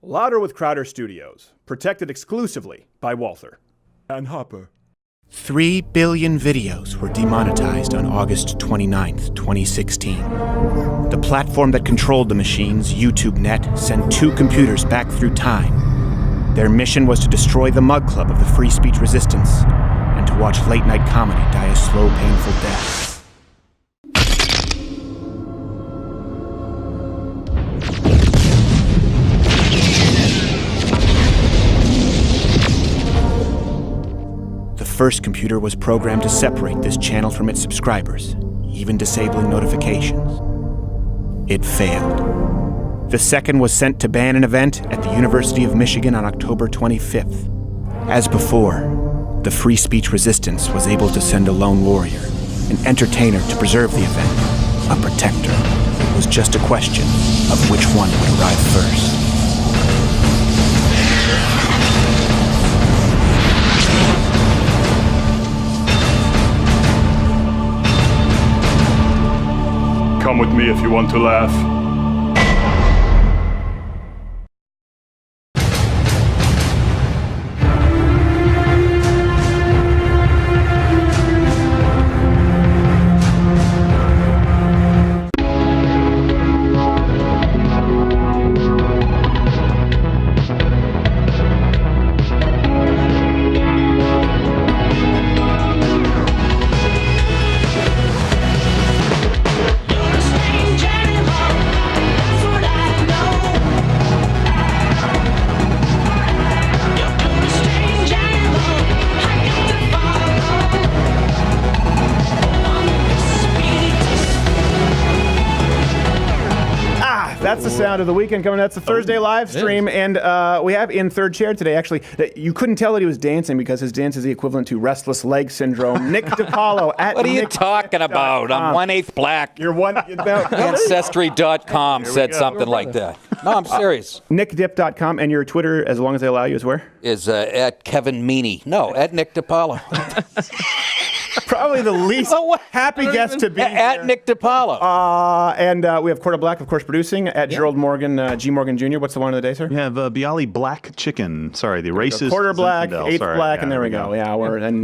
Louder with Crowder Studios. Protected exclusively by Walther. And Hopper. 3 billion videos were demonetized on August 29th, 2016. The platform that controlled the machines, YouTubeNet, sent 2 computers back through time. Their mission was to destroy the Mug Club of the free speech resistance and to watch late-night comedy die a slow, painful death. The first computer was programmed to separate this channel from its subscribers, even disabling notifications. It failed. The second was sent to ban an event at the University of Michigan on October 25th. As before, the free speech resistance was able to send a lone warrior, an entertainer to preserve the event, a protector. It was just a question of which one would arrive first. Come with me if you want to laugh. That's the sound of the weekend coming. That's the Thursday live stream, and we have in third chair today. Actually, you couldn't tell that he was dancing because his dance is the equivalent to restless leg syndrome. Nick DiPaolo at What are you talking about? I'm 1/8 black. You're one. Ancestry.com said something like that. No, I'm serious. NickDip.com, and your Twitter, as long as they allow you, is where? Is at Kevin Meaney. No, at Nick DiPaolo. Probably the least happy guest to be at Nick DiPaolo. And we have Corda Black, of course, producing. At Gerald Morgan, G. Morgan Jr. What's the one of the day, sir? We have Bialy Black Chicken. Sorry, the racist. Quarter Black, Zinfandel. eighth Sorry. Black, and there we go. Yeah,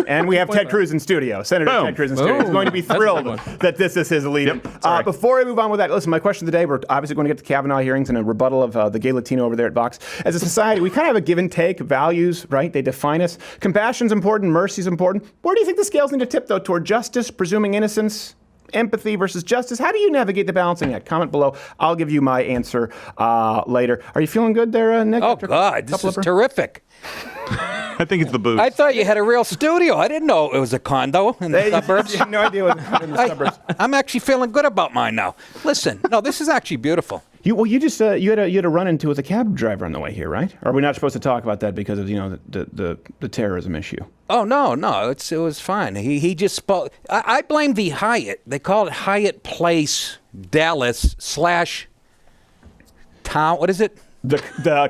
and we have Ted Cruz in studio. Senator Ted Cruz in studio. He's going to be thrilled that this is his lead. Yep, before we move on with that, listen, my question today, we're obviously going to get to Kavanaugh hearings and a rebuttal of the gay Latino over there at Vox. As a society, we kind of have a give and take, values, right? They define us. Compassion's important, mercy's important. Where do you think the scales need to tip, though, toward justice, presuming innocence? Empathy versus justice. How do you navigate the balancing act? Comment below. I'll give you my answer later. Are you feeling good there, Nick? Oh, God, this is terrific. I think it's the booze. I thought you had a real studio. I didn't know it was a condo in the suburbs. I had no idea what was in the suburbs. I'm actually feeling good about mine now. Listen, no, this is actually beautiful. You just you had a run into with a cab driver on the way here, right? Or are we not supposed to talk about that because of the terrorism issue? Oh no, it was fine. He just spoke. I blame the Hyatt. They call it Hyatt Place Dallas / town. What is it? The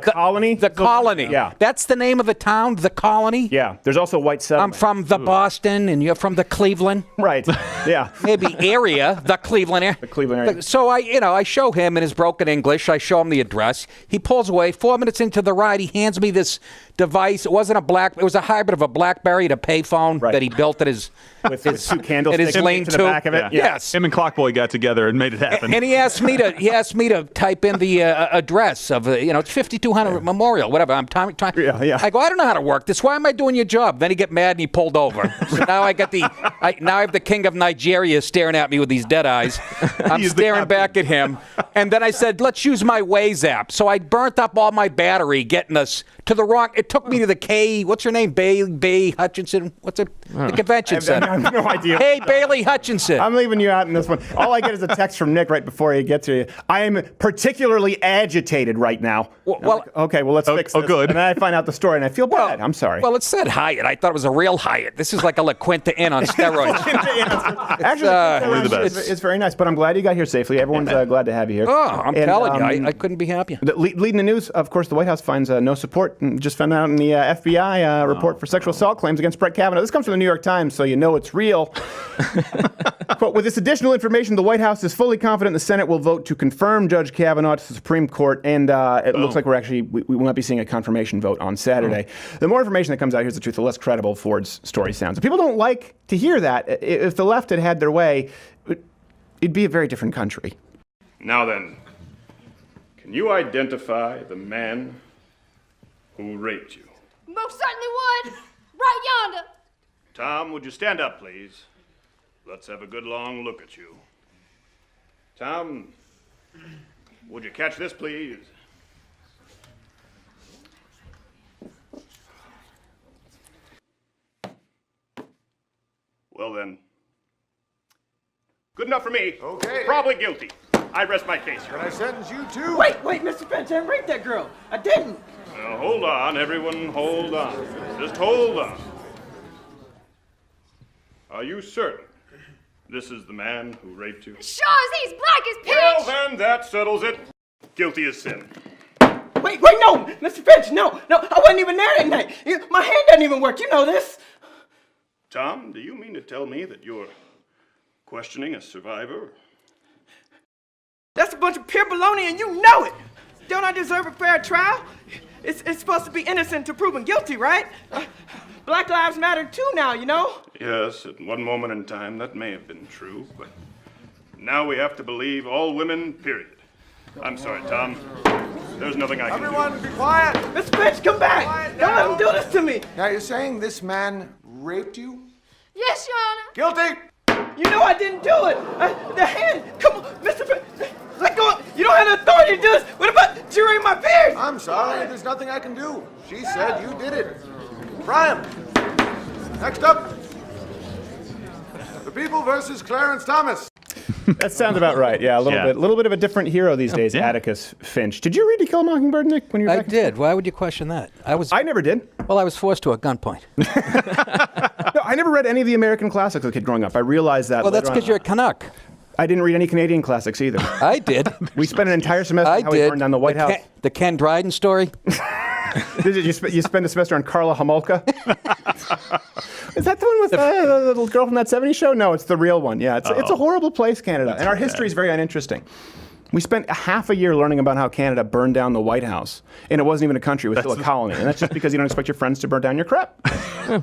Colony? The Colony. Yeah. That's the name of the town, the Colony? Yeah. There's also White Settlement. I'm from the Boston, and you're from the Cleveland. Right. Yeah. Maybe area, the Cleveland area. The Cleveland area. So I show him in his broken English. I show him the address. He pulls away. 4 minutes into the ride, he hands me this device. It wasn't it was a hybrid of a BlackBerry and a payphone that he built at his with 2 candlesticks lane to the back of it. Yeah. Yes. Him and Clockboy got together and made it happen. And he asked me to type in the address of it's 5200 Memorial, whatever. I'm trying. Yeah. I go, I don't know how to work this. Why am I doing your job? Then he get mad and he pulled over. So now I have the king of Nigeria staring at me with these dead eyes. I'm staring back at him. And then I said, let's use my Waze app. So I burnt up all my battery getting us to the wrong. It took me to the what's her name? Bailey Hutchinson. What's it? The convention center. I have no idea. Hey, Bailey Hutchinson. I'm leaving you out in this one. All I get is a text from Nick right before you get to you. I am particularly agitated right now. Well, okay, let's fix this. Oh, good. And then I find out the story, and I feel bad. I'm sorry. Well, it said Hyatt. I thought it was a real Hyatt. This is like a La Quinta Inn on steroids. Actually, it's very nice, but I'm glad you got here safely. Everyone's glad to have you here. Oh, I'm telling you, I couldn't be happier. Leading the news, of course, the White House finds no support. Just found out in the FBI report for sexual assault claims against Brett Kavanaugh. This comes from the New York Times, so you know it's real. Quote, with this additional information, the White House is fully confident the Senate will vote to confirm Judge Kavanaugh to the Supreme Court. And It looks like we will not be seeing a confirmation vote on Saturday. The more information that comes out, here's the truth, the less credible Ford's story sounds. People don't like to hear that. If the left had their way, it'd be a very different country. Now then, can you identify the man who raped you? Most certainly would. Right yonder. Tom, would you stand up, please? Let's have a good long look at you. Tom, would you catch this, please? Well then, good enough for me. Okay. Probably guilty. I rest my case. Can I sentence you too? Wait, Mr. Finch, I didn't rape that girl. I didn't. Now, hold on, everyone, hold on. Just hold on. Are you certain this is the man who raped you? Sure as he's black as pitch. Well, then, that settles it. Guilty as sin. Wait, no, Mr. Finch, no, I wasn't even there that night. My hand doesn't even work, you know this. Tom, do you mean to tell me that you're questioning a survivor? That's a bunch of pure baloney and you know it. Don't I deserve a fair trial? It's supposed to be innocent to proven guilty, right? Black lives matter too now, you know? Yes, at one moment in time that may have been true, but now we have to believe all women, period. I'm sorry, Tom. There's nothing I can Everyone, be quiet. Mr. Finch, come back. Quiet Don't let now. him do this to me. Now you're saying this man raped you? Yes, Your Honor. Guilty. You know I didn't do it. The hand, come on, Mr. Finch. Let go. You don't have the authority to do this. What about jury my peers? I'm sorry, there's nothing I can do. She said you did it. Brian, next up. The People versus Clarence Thomas. That sounds about right. Yeah, a little bit of a different hero these days, Atticus Finch. Did you read To Kill a Mockingbird, Nick, when you were I back? did. Why would you question that? I never did. Well, I was forced to at gunpoint. No, I never read any of the American classics as a kid growing up. I realized that. Well, that's later because on. you're a Canuck. I didn't read any Canadian classics either. I did. We spent an entire semester I on how we did. burned down the White House. The Ken Dryden story. You spend a semester on Carla Homolka? Is that the one with the little girl from that 70s show? No, it's the real one. Yeah, it's a horrible place, Canada. And our history is very uninteresting. We spent half a year learning about how Canada burned down the White House. And it wasn't even a country, it was still a colony. And that's just because you don't expect your friends to burn down your crap.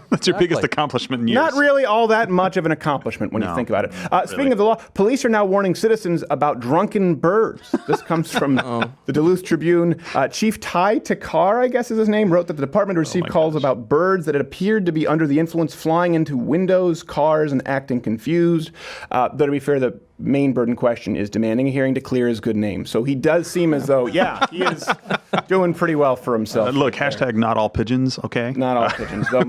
That's your biggest accomplishment in years. Not really all that much of an accomplishment when you think about it. Speaking of the law, police are now warning citizens about drunken birds. This comes from the Duluth Tribune. Chief Ty Takar, I guess is his name, wrote that the department received calls about birds that had appeared to be under the influence, flying into windows, cars, and acting confused. Though to be fair, the main bird in question is demanding a hearing to clear his good name. So he does seem as though, he is doing pretty well for himself. Look, hashtag not all pigeons, okay? Not all pigeons, though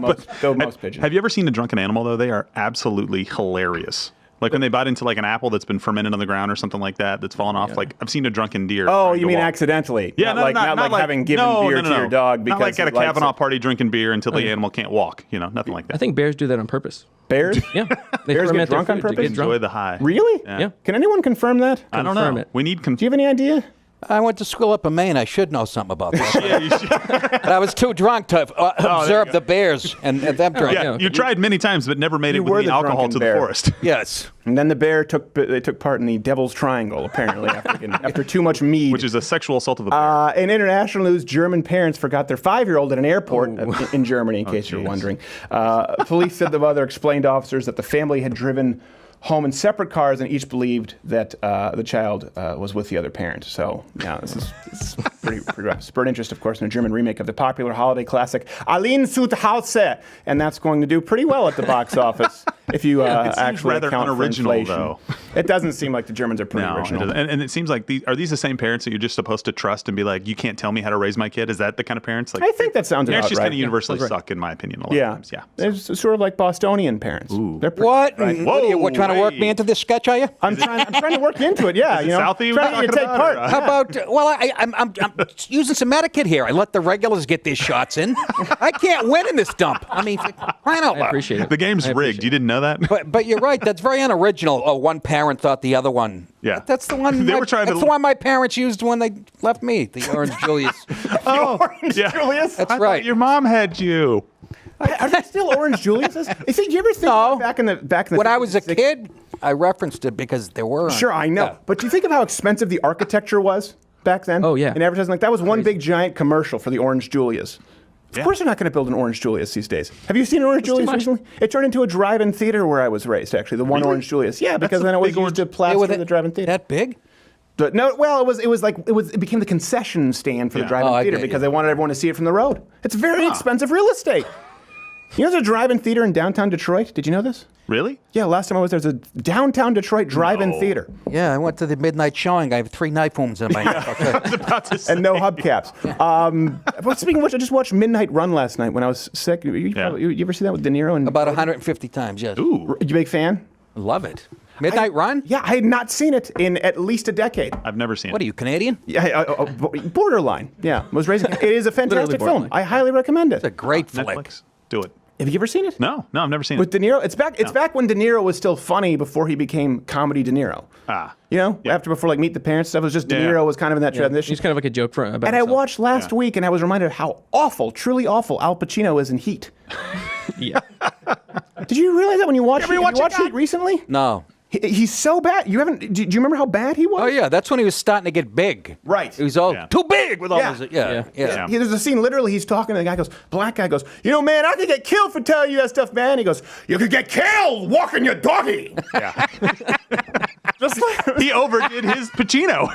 most pigeons. Have you ever seen a drunken animal, though? They are absolutely hilarious. Like when they bite into like an apple that's been fermented on the ground or something like that, that's fallen off. Like I've seen a drunken deer. Oh, trying you to mean walk. accidentally? Yeah, not like having given beer to your dog because not like at a he likes Kavanaugh it. party drinking beer until the animal can't walk. You know, nothing like that. I think bears do that on purpose. Bears? Yeah. They Bears get ferment their drunk on food to purpose? get drunk. Enjoy the high. Really? Yeah. Can anyone confirm that? I don't Confirm know. it. We need. Do you have any idea? I went to school up in Maine. I should know something about that. Yeah, you should. But I was too drunk to observe the bears and them drink. Yeah, you tried many times, but never made it You with were any the alcohol drunken to bear. the forest. Yes. And then the bear took part in the Devil's Triangle, apparently, after too much mead. Which is a sexual assault of a bear. In international news, German parents forgot their 5-year-old at an airport in Germany, in case you're wondering. Police said the mother explained to officers that the family had driven home in separate cars and each believed that the child was with the other parent. So, yeah, this is pretty rough. Spurred interest, of course, in a German remake of the popular holiday classic Allein zu Hause, and that's going to do pretty well at the box office if you it seems actually rather account unoriginal, for inflation. though. It doesn't seem like the Germans are pretty No, it original. doesn't. And it seems like are these the same parents that you're just supposed to trust and be like, you can't tell me how to raise my kid? Is that the kind of parents? Like, I think that sounds parents about just right. kind of universally That's right. suck, in my opinion. A lot Yeah. of times. Yeah. It's sort of like Bostonian parents. Ooh. They're pretty, What? right? What are you trying to work wait. me into this sketch, are you? I'm trying to work into it. Yeah, Is it you know, Southie we're trying to talking take about, part. or, How about, well, I'm using some etiquette here. I let the regulars get their shots in. I can't win in this dump. I mean, for crying out I loud. appreciate it. The game's I appreciate rigged. You didn't know that? But you're right. That's very unoriginal. Oh, one parent thought the other one. Yeah. That's the one. They were trying to- That's the one my parents used when they left me. The Orange Julius. Orange yeah. Julius. That's I right. thought your mom had you. Are they still Orange Juliuses? Do you ever think No. back in the When I was a 50s, kid, I referenced it because there were. Sure, I know. Yeah. But do you think of how expensive the architecture was back then? Oh, yeah. In advertising, like that was one big giant commercial for the Orange Julius. Of course they're not going to build an Orange Julius these days. Have you seen an Orange Julius recently? It turned into a drive-in theater where I was raised, actually, the one Orange Julius. Yeah, because then it was used to plaster the drive-in theater. That big? No, well, it became the concession stand for the drive-in theater because they wanted everyone to see it from the road. It's very expensive real estate. You know there's a drive-in theater in downtown Detroit? Did you know this? Really? Yeah, last time I was there's a downtown Detroit drive-in theater. Yeah, I went to the midnight showing. I have 3 knife wounds in my I was about to say. And no hubcaps. But speaking of which, I just watched Midnight Run last night when I was sick. You ever see that with De Niro? And About 150 times, yes. Ooh. You a big fan? Love it. Midnight Run? Yeah, I had not seen it in at least a decade. I've never seen What are it. you, Canadian? Yeah, borderline. Yeah, was raised. It is a fantastic film. borderline. I highly recommend it. It's a great flick. Netflix. Do it. Have you ever seen it? No, I've never seen With it. De Niro, it's back when De Niro was still funny before he became comedy De Niro. You know, before like Meet the Parents stuff, it was just De Niro was kind of in that transition. He's kind of like a joke about And I himself. watched last week, and I was reminded of how awful, truly awful, Al Pacino is in Heat. Yeah. Did you realize that when you watched Heat? watch Did you it, watch Heat recently? No. He's so bad. You haven't? Do you remember how bad he was? Oh, yeah, that's when he was starting to get big. Right. He was all too big with all Yeah. his... Yeah. There's a scene, literally, he's talking, and the guy goes, black guy goes, you know, man, I could get killed for telling you that stuff, man. He goes, you could get killed walking your doggy. Yeah. Just like, He overdid his Pacino.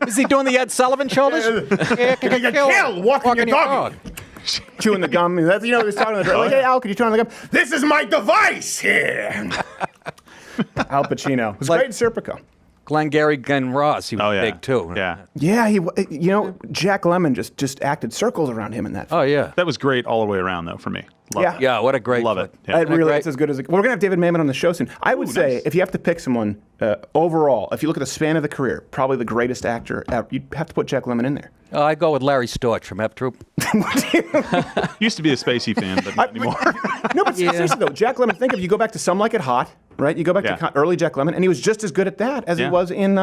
Is he doing the Ed Sullivan shoulders? Yeah, you could get killed walking your doggy. Chewing the gum. That's, he was talking to the like, hey, Al, could you turn on the gum? This is my device here. Al Pacino. It was great in Serpico. Glenn Ross, he was big, too. Yeah. Yeah, Jack Lemmon just acted circles around him in that film. Oh, yeah. That was great all the way around, though, for me. Love Yeah. it. Yeah, what a great Love flick. it. Yeah. It really is as good as it. Well, we're going to have David Mamet on the show soon. I would say, nice. if you have to pick someone overall, if you look at the span of the career, probably the greatest actor ever, you'd have to put Jack Lemmon in there. I go with Larry Storch from F Troop. Used to be a Spacey fan, but not anymore. No, but seriously though, Jack Lemmon. Think of you go back to Some Like It Hot, right? You go back to early Jack Lemmon, and he was just as good at that as he was in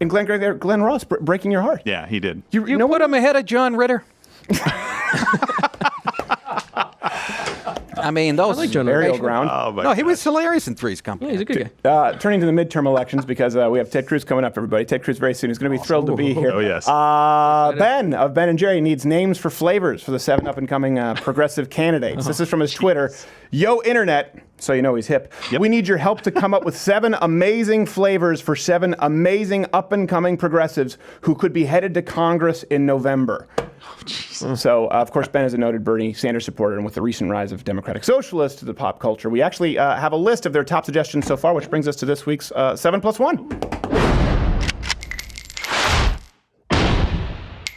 Glenn Ross, Breaking Your Heart. Yeah, he did. You know put him ahead of John Ritter? I mean, those... I like John Burial Ritter. Ground. Oh, my No, he God. was hilarious in Three's Company. Yeah, he's a good guy. Turning to the midterm elections because we have Ted Cruz coming up, everybody. Ted Cruz very soon. He's going to be thrilled to be here. Oh, yes. Ben of Ben and Jerry needs names for flavors for the 7 up-and-coming progressive candidates. This is from his Twitter. Yo, Internet, so you know he's hip. We need your help to come up with 7 amazing flavors for 7 amazing up-and-coming progressives who could be headed to Congress in November. So, of course, Ben is a noted Bernie Sanders supporter, and with the recent rise of Democratic Socialists to the pop culture, we actually have a list of their top suggestions so far, which brings us to this week's 7+1.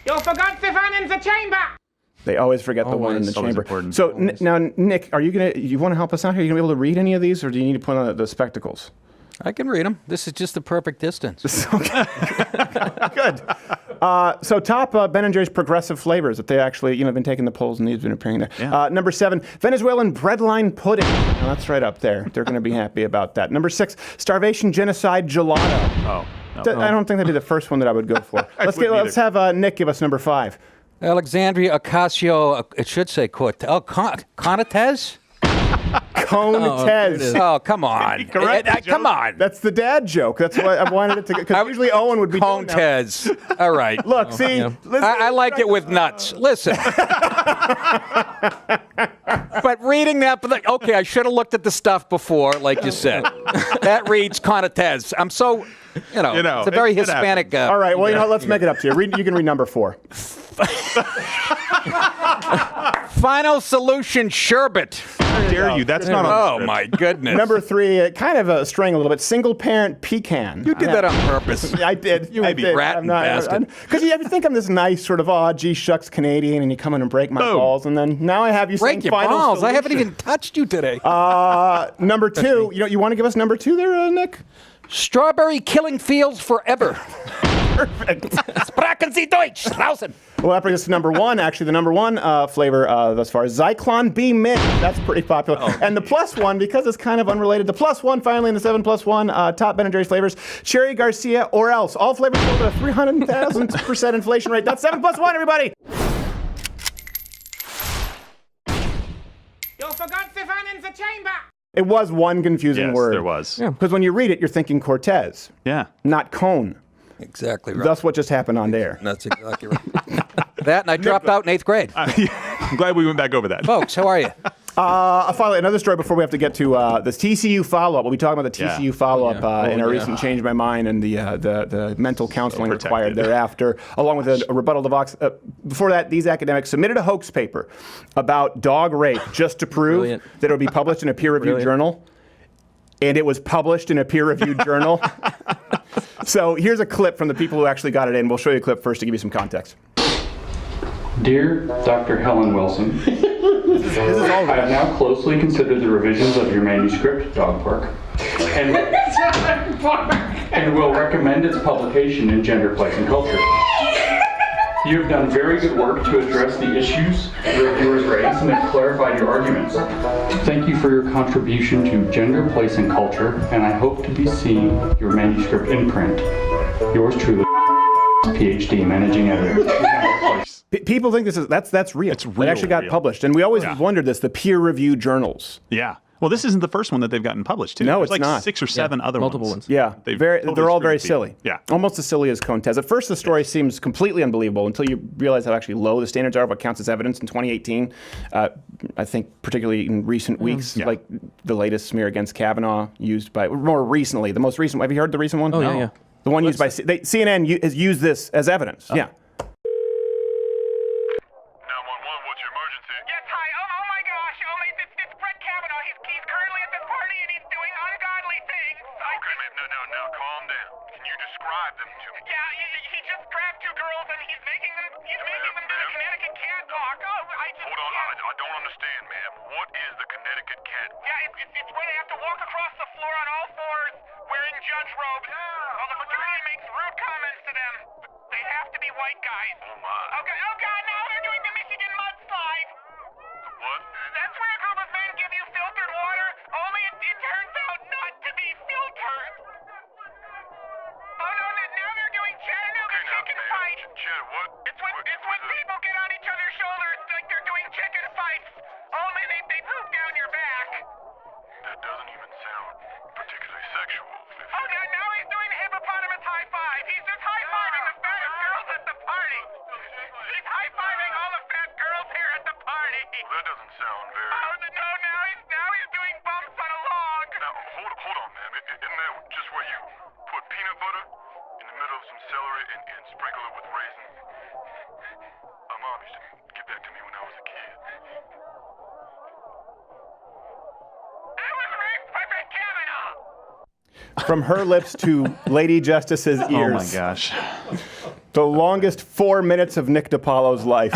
You forgot the one in the chamber! They always forget the one in the chamber. Important. So, now, Nick, you want to help us out here? Are you going to be able to read any of these, or do you need to put on the spectacles? I can read them. This is just the perfect distance. Good. So top Ben & Jerry's progressive flavors that they actually, been taking the polls and these have been appearing there. Yeah. Number 7, Venezuelan breadline pudding. Now, that's right up there. They're going to be happy about that. Number 6, starvation genocide gelato. Oh, no. I don't think that'd be the first one that I would go for. Let's have Nick give us number 5. Alexandria Ocasio, it should say Cortez? Conetez. Oh, come on. Come on. That's the dad joke. That's why I wanted it to, because usually Owen would be doing that. Conetez. All right. Look, see, listen, I like it with nuts. Listen. But reading that, okay, I should have looked at the stuff before, like you said. That reads Conetez. I'm so, it's a very Hispanic. All right, well, let's make it up to you. You can read number 4. Final solution sherbet. How dare you? That's not on the script. My goodness. Number 3, kind of straying a little bit. Single parent pecan. You did that on purpose. I did. You ratting bastard. Because you think I'm this nice sort of, gee shucks Canadian, and you come in and break my balls, and then now I have you saying break your final balls. solution. I haven't even touched you today. Number 2, you want to give us number 2 there, Nick? Strawberry killing fields forever. Perfect. Sprachen Sie Deutsch, draußen. Well, that brings us to number 1. Actually, the number 1 flavor thus far is Zyklon B Mint. That's pretty popular. And the +1, because it's kind of unrelated, the +1 finally in the 7+1 top Ben & Jerry's flavors, Cherry Garcia or else. All flavors sold at a 300,000% inflation rate. That's 7+1, everybody. You forgot the one in the chamber! It was one confusing Yes, word. there was. Because when you read it, you're thinking Cortez, Yeah. not cone. Exactly right. That's what just happened on there. That's exactly right. That, and I dropped out in 8th grade. I'm glad we went back over that. Folks, how are you? Finally, another story before we have to get to this TCU follow-up. We'll be talking about the TCU follow-up in our recent Change My Mind and the mental counseling required thereafter, along with a rebuttal to Vox. Before that, these academics submitted a hoax paper about dog rape just to prove that it would be published in a peer-reviewed journal. And it was published in a peer-reviewed journal. So here's a clip from the people who actually got it in. We'll show you a clip first to give you some context. Dear Dr. Helen Wilson, I have now closely considered the revisions of your manuscript, Dog Park, and will recommend its publication in Gender, Place, and Culture. You have done very good work to address the issues reviewers raised and have clarified your arguments. Thank you for your contribution to Gender, Place, and Culture, and I hope to be seeing your manuscript in print. Yours truly, PhD, Managing Editor. People think that's real. It's real. It actually got published, and we always wondered this: the peer-reviewed journals. Yeah. Well, this isn't the first one that they've gotten published, too. No, There's it's not. 6 or 7 other multiple ones. Yeah, they're all very silly. Yeah. Almost as silly as Contes. At first, the story seems completely unbelievable until you realize how actually low the standards are of what counts as evidence in 2018. I think particularly in recent weeks, like the latest smear against Kavanaugh used by, more recently, the most recent, have you heard the recent one? Oh, yeah. The one used by, CNN has used this as evidence. Yeah. Yes, hi. Oh my gosh. It's Brett Kavanaugh. He's currently at this party and he's doing ungodly things. Okay, man, now, calm down. Can you describe them to me? Yeah, he just grabbed 2 girls and he's making them do the Connecticut catwalk. Hold on, I don't understand, ma'am. What is the Connecticut catwalk? Yeah, it's where they have to walk across the floor on all fours wearing judge robes. While the fraternity makes rude comments to them. They have to be white guys. Oh, my. Okay, oh God, now they're doing the Michigan mudslide. What? That's where a group of men give you filtered water, only it turns out not to be filtered. Oh no, now they're doing Chattanooga chicken fight. What? It's when people get on each other's shoulders like they're doing chicken fights, only they poop down your back. That doesn't even sound particularly sexual. Oh, now he's doing the hippopotamus high five. He's just high-fiving the fattest girls at the party. He's high-fiving all the fat girls here at the party. That doesn't sound very... Oh, no, now he's doing bumps on a log. Now, hold on, ma'am. Isn't that just where you put peanut butter in the middle of some celery and sprinkle it with raisins? My mom used to give that to me when I was a kid. I was raised by Brett Kavanaugh. From her lips to Lady Justice's ears. Oh, my gosh. The longest 4 minutes of Nick DiPaolo's life.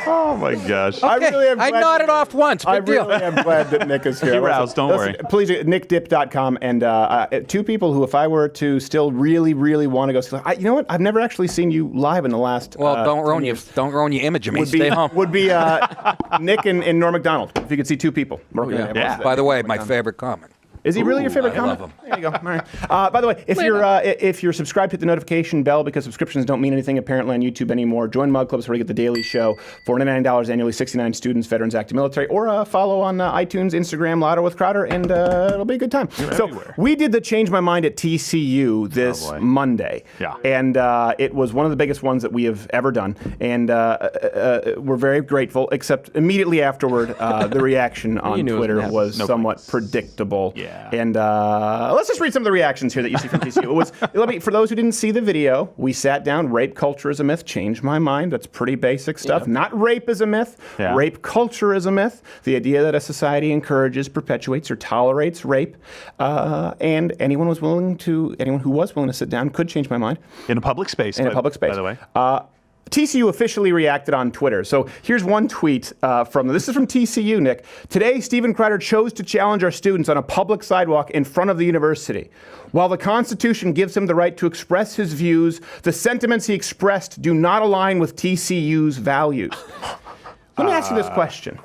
Oh, my gosh. I really am I glad nodded off once. I Big deal. really am glad that Nick is here. He roused, don't worry. Please, nickdip.com. And 2 people who, if I were to still really, really want to go see, you know what? I've never actually seen you live in the last. Well, don't ruin your image of me. Stay home. Would be Nick and Norm Macdonald. If you could see 2 people. Yeah. By the way, my favorite comic. Is he really your favorite I comic? love him. There you go. All right. By the way, if you're subscribed, hit the notification bell because subscriptions don't mean anything apparently on YouTube anymore. Join Mug Clubs where you get the Daily Show for $99 annually, 69 students, veterans, active military, or follow on iTunes, Instagram, Louder with Crowder, and it'll be a good time. So everywhere. we did the Change My Mind at TCU this Monday. Yeah. And it was one of the biggest ones that we have ever done. And we're very grateful, except immediately afterward, the reaction on Twitter was somewhat predictable. Yeah. And let's just read some of the reactions here that you see from TCU. It was, for those who didn't see the video, we sat down, rape culture is a myth, change my mind. That's pretty basic stuff. Not rape is a myth. Yeah. Rape culture is a myth. The idea that a society encourages, perpetuates, or tolerates rape. And anyone who was willing to sit down could change my mind. In a public space. In a public space. By the way. TCU officially reacted on Twitter. So here's one tweet from this is from TCU, Nick. Today, Stephen Crowder chose to challenge our students on a public sidewalk in front of the university. While the Constitution gives him the right to express his views, the sentiments he expressed do not align with TCU's values. Let me ask you this question.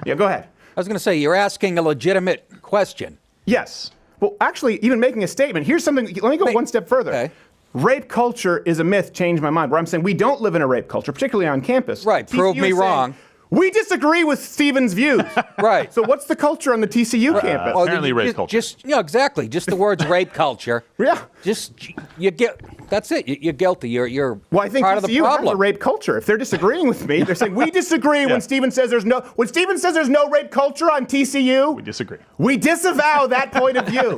Yeah, go ahead. I was going to say, you're asking a legitimate question. Yes. Well, actually, even making a statement. Here's something. Let me go one step further. Okay. Rape culture is a myth, changed my mind. Where I'm saying we don't live in a rape culture, particularly on campus. Right, prove TCU me is saying wrong. We disagree with Stephen's views. Right. So what's the culture on the TCU campus? Apparently rape culture. Exactly. Just the words rape culture. Yeah. You get. That's it. You're guilty. You're Well, I think part of the TCU has a problem. rape culture. If they're disagreeing with me, they're saying we disagree when Stephen says there's no rape culture on TCU. We disagree. We disavow that point of view.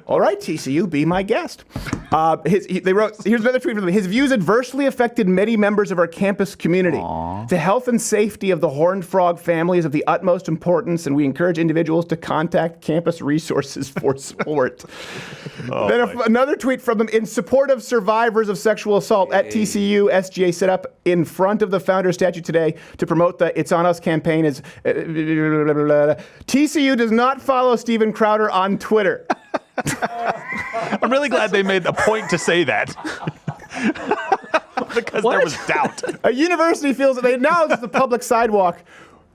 All right, TCU, be my guest. They wrote, here's another tweet from them. His views adversely affected many members of our campus community. The health and safety of the horned frog family is of the utmost importance, and we encourage individuals to contact campus resources for support. Another tweet from them, in support of survivors of sexual assault at TCU, SGA set up in front of the founder statue today to promote the It's On Us campaign. TCU does not follow Steven Crowder on Twitter. I'm really glad they made a point to say that. Because there was doubt. A university feels that they acknowledge it's the public sidewalk.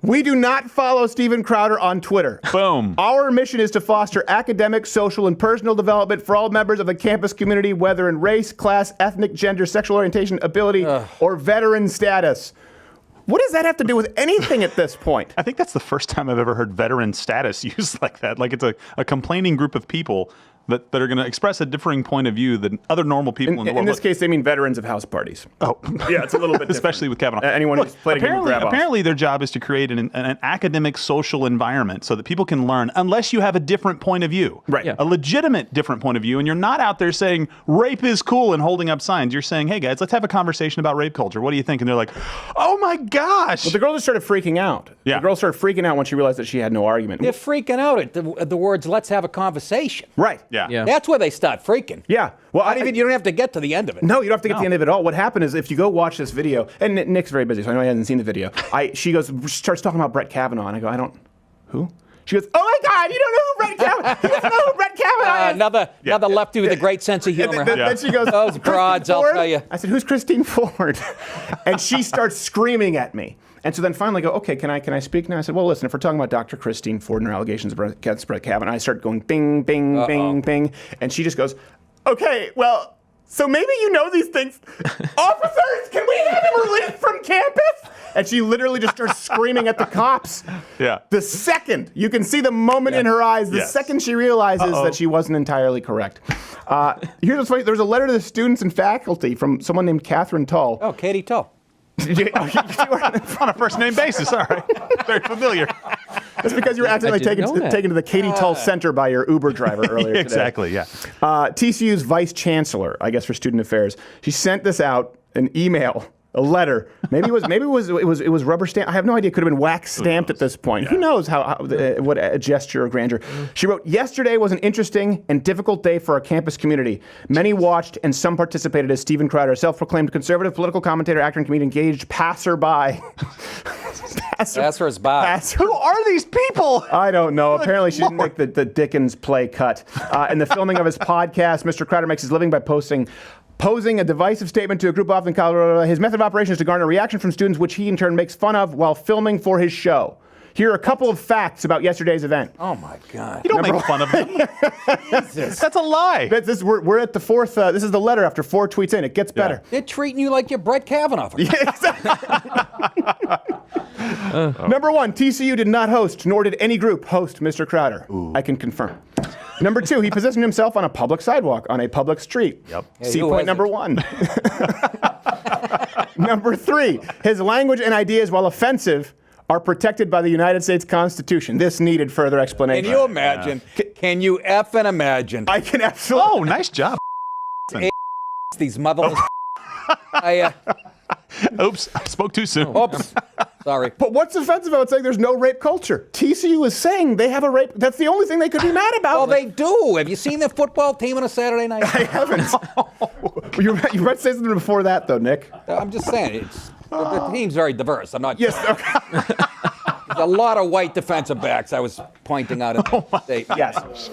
We do not follow Steven Crowder on Twitter. Boom. Our mission is to foster academic, social, and personal development for all members of the campus community, whether in race, class, ethnic, gender, sexual orientation, ability, or veteran status. What does that have to do with anything at this point? I think that's the first time I've ever heard veteran status used like that. Like it's a complaining group of people that are going to express a differing point of view than other normal people in the world. In this case, they mean veterans of house parties. Oh. Yeah, it's a little bit Especially with Kavanaugh. Anyone who's played a game of grab-off. Apparently their job is to create an academic social environment so that people can learn unless you have a different point of view. Right. Yeah. A legitimate different point of view. And you're not out there saying rape is cool and holding up signs. You're saying, hey guys, let's have a conversation about rape culture. What do you think? And they're like, oh my gosh. But the girl just started freaking out. Yeah. The girl started freaking out when she realized that she had no argument. They're freaking out at the words, let's have a conversation. Right. Yeah. That's where they start freaking. Yeah. Well, You don't have to get to the end of it. No, you don't have to get to the end of it at all. What happened is if you go watch this video, and Nick's very busy, so I know he hasn't seen the video. She starts talking about Brett Kavanaugh, and I go, who? She goes, oh my God, you don't know who Brett Kavanaugh? You don't know who Brett Kavanaugh is? Another lefty with a great sense of humor. Then she goes, those broads, I'll tell you. I said, who's Christine Ford? And she starts screaming at me. And so then finally I go, okay, can I speak now? I said, well, listen, if we're talking about Dr. Christine Ford and her allegations against Brett Kavanaugh, I start going bing, bing, bing, bing. And she just goes, okay, well, so maybe you know these things. Officers, can we have him released from campus? And she literally just starts screaming at the cops. Yeah. The second, you can see the moment in her eyes, the second she realizes that she wasn't entirely correct. Here's what's funny. There's a letter to the students and faculty from someone named Catherine Tull. Oh, Katie Tull. On a first name basis, all right. Very familiar. That's because you were accidentally taken to the Katie Tull Center by your Uber driver earlier today. Exactly, yeah. TCU's vice chancellor, I guess for student affairs, she sent this out, an email, a letter. Maybe it was rubber stamped. I have no idea. It could have been wax stamped at this point. Yeah. Who knows what a gesture of grandeur. She wrote, yesterday was an interesting and difficult day for our campus community. Many watched and some participated as Steven Crowder, a self-proclaimed conservative political commentator, actor, and comedian, engaged passerby. Passers-by. Who are these people? I don't know. Apparently she didn't make the Dickens play cut. In the filming of his podcast, Mr. Crowder makes his living by posing a divisive statement to a group off in Colorado. His method of operation is to garner reaction from students, which he in turn makes fun of while filming for his show. Here are a couple of facts about yesterday's event. Oh my God! You don't make fun of them. Jesus. That's a lie. We're at the fourth. This is the letter after 4 tweets in. It gets better. They're treating you like you're Brett Kavanaugh. Yeah, exactly. Number 1, TCU did not host, nor did any group host Mr. Crowder. Ooh. I can confirm. Number 2, he positioned himself on a public sidewalk on a public street. Yep. See point number 1. Number 3, his language and ideas, while offensive, are protected by the United States Constitution. This needed further explanation. Can you imagine? Can you effing imagine? I can absolutely. Oh, nice job. These motherless. Oops, I spoke too soon. Oops. Sorry. But what's offensive about saying there's no rape culture? TCU is saying they have a rape. That's the only thing they could be mad about. Well, they do. Have you seen their football team on a Saturday night? I haven't. You might say something before that, though, Nick. I'm just saying. The team's very diverse. I'm not. Yes. Okay. There's a lot of white defensive backs I was pointing out in the state. Yes.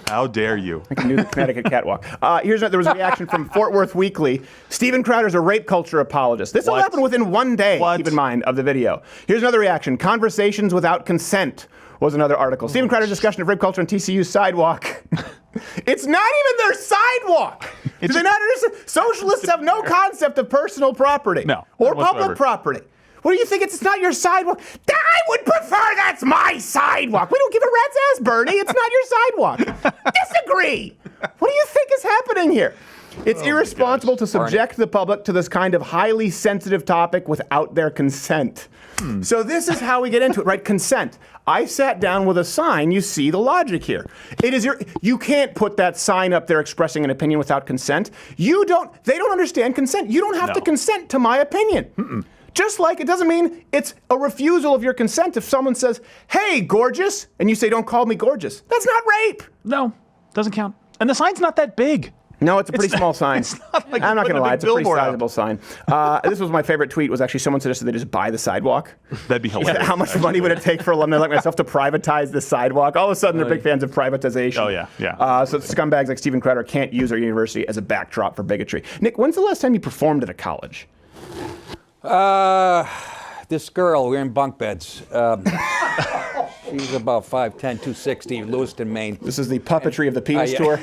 How dare you? I can do the Connecticut catwalk. There was a reaction from Fort Worth Weekly. Steven Crowder's a rape culture apologist. This all happened within 1 day, keep in mind, of the video. Here's another reaction. Conversations without consent was another article. Steven Crowder's discussion of rape culture on TCU's sidewalk. It's not even their sidewalk. Do they not understand? Socialists have no concept of personal property or public property. What do you think? It's not your sidewalk. I would prefer that's my sidewalk. We don't give a rat's ass, Bernie. It's not your sidewalk. Disagree. What do you think is happening here? It's irresponsible to subject the public to this kind of highly sensitive topic without their consent. So this is how we get into it, right? Consent. I sat down with a sign. You see the logic here. You can't put that sign up there expressing an opinion without consent. They don't understand consent. You don't have to consent to my opinion. Just like it doesn't mean it's a refusal of your consent if someone says, hey, gorgeous, and you say, don't call me gorgeous. That's not rape. No, doesn't count. And the sign's not that big. No, it's a pretty small sign. It's not like I'm not going to lie, it's a pretty sizable out. sign. This was my favorite tweet, was actually someone suggested they just buy the sidewalk. That'd be hilarious. How much money would it take for alumni like myself to privatize the sidewalk? All of a sudden, they're big fans of privatization. Oh, yeah. So scumbags like Steven Crowder can't use our university as a backdrop for bigotry. Nick, when's the last time you performed at a college? This girl, we're in bunk beds. She's about 5'10", 260, Lewiston, Maine. This is the puppetry of the penis tour.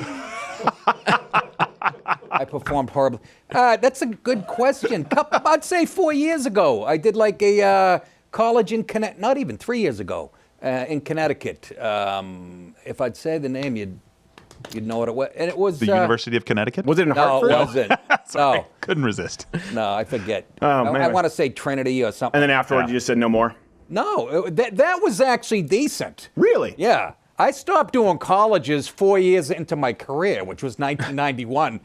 I performed horribly. That's a good question. I'd say 4 years ago. I did like a college in Connecticut, not even 3 years ago, in Connecticut. If I'd say the name, you'd know what it was. And it was the University of Connecticut? Was it in Hartford? No, it wasn't. Sorry, No. couldn't resist. No, I forget. Oh, man. I want to say Trinity or something. And then afterwards, you just said no more? No, that was actually decent. Really? Yeah. I stopped doing colleges 4 years into my career, which was 1991.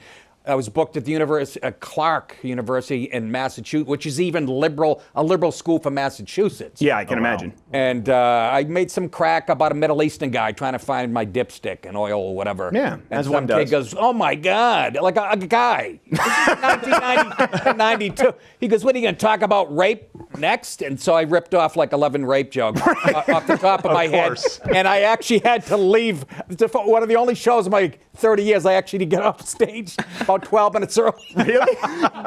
I was booked at the Clark University in Massachusetts, which is even a liberal school for Massachusetts. Yeah, I can imagine. And I made some crack about a Middle Eastern guy trying to find my dipstick and oil or whatever. Yeah, and as some one does. kid goes, oh my God, like a guy. This is 1992. He goes, what are you going to talk about rape next? And so I ripped off like 11 rape jokes off the top of my head. And I actually had to leave. One of the only shows in my 30 years I actually did get off stage about 12 minutes early. Really?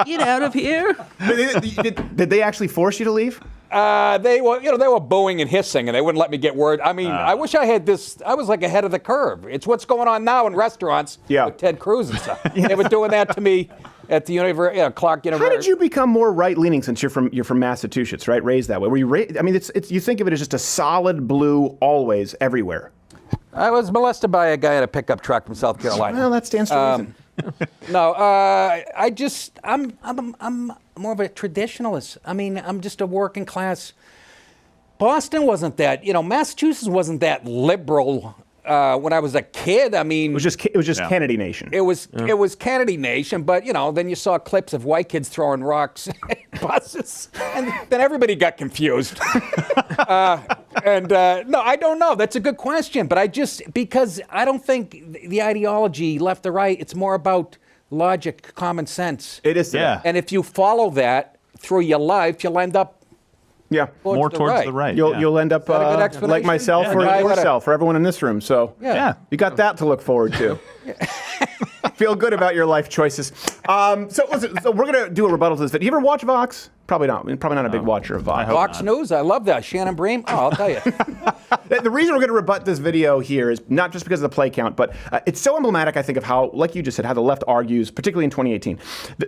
Get out of here. Did they actually force you to leave? They were booing and hissing, and they wouldn't let me get word. I mean, I wish I had this. I was like ahead of the curve. It's what's going on now in restaurants with Ted Cruz and stuff. They were doing that to me at the Clark University. How did you become more right-leaning since you're from Massachusetts, right? Raised that way. Were you raised? I mean, you think of it as just a solid blue always everywhere. I was molested by a guy in a pickup truck from South Carolina. Well, that stands to reason. No, I'm more of a traditionalist. I mean, I'm just a working class. Boston wasn't that, Massachusetts wasn't that liberal when I was a kid. I mean, it was just Kennedy Nation. It was Kennedy Nation, but then you saw clips of white kids throwing rocks at buses, and then everybody got confused. No, I don't know. That's a good question, but because I don't think the ideology left or right. It's more about logic, common sense. It is. Yeah. And if you follow that through your life, you'll end up. Yeah, more towards the right. You'll end up like myself or yourself, for everyone in this room. So you got that to look forward to. Feel good about your life choices. So we're gonna do a rebuttal to this video. You ever watch Vox? Probably not. Probably not a big watcher of Vox. Vox News, I love that. Shannon Bream. Oh, I'll tell you. The reason we're going to rebut this video here is not just because of the play count, but it's so emblematic, I think, of how, like you just said, how the left argues, particularly in 2018.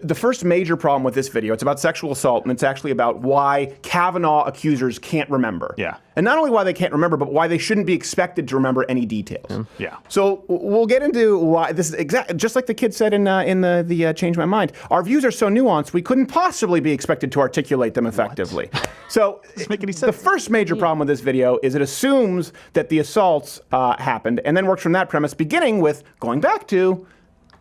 The first major problem with this video, it's about sexual assault, and it's actually about why Kavanaugh accusers can't remember. Yeah. And not only why they can't remember, but why they shouldn't be expected to remember any details. Yeah. So we'll get into why this is just like the kid said in the Change My Mind. Our views are so nuanced, we couldn't possibly be expected to articulate them effectively. So doesn't make any sense. The first major problem with this video is it assumes that the assaults happened and then works from that premise, beginning with going back to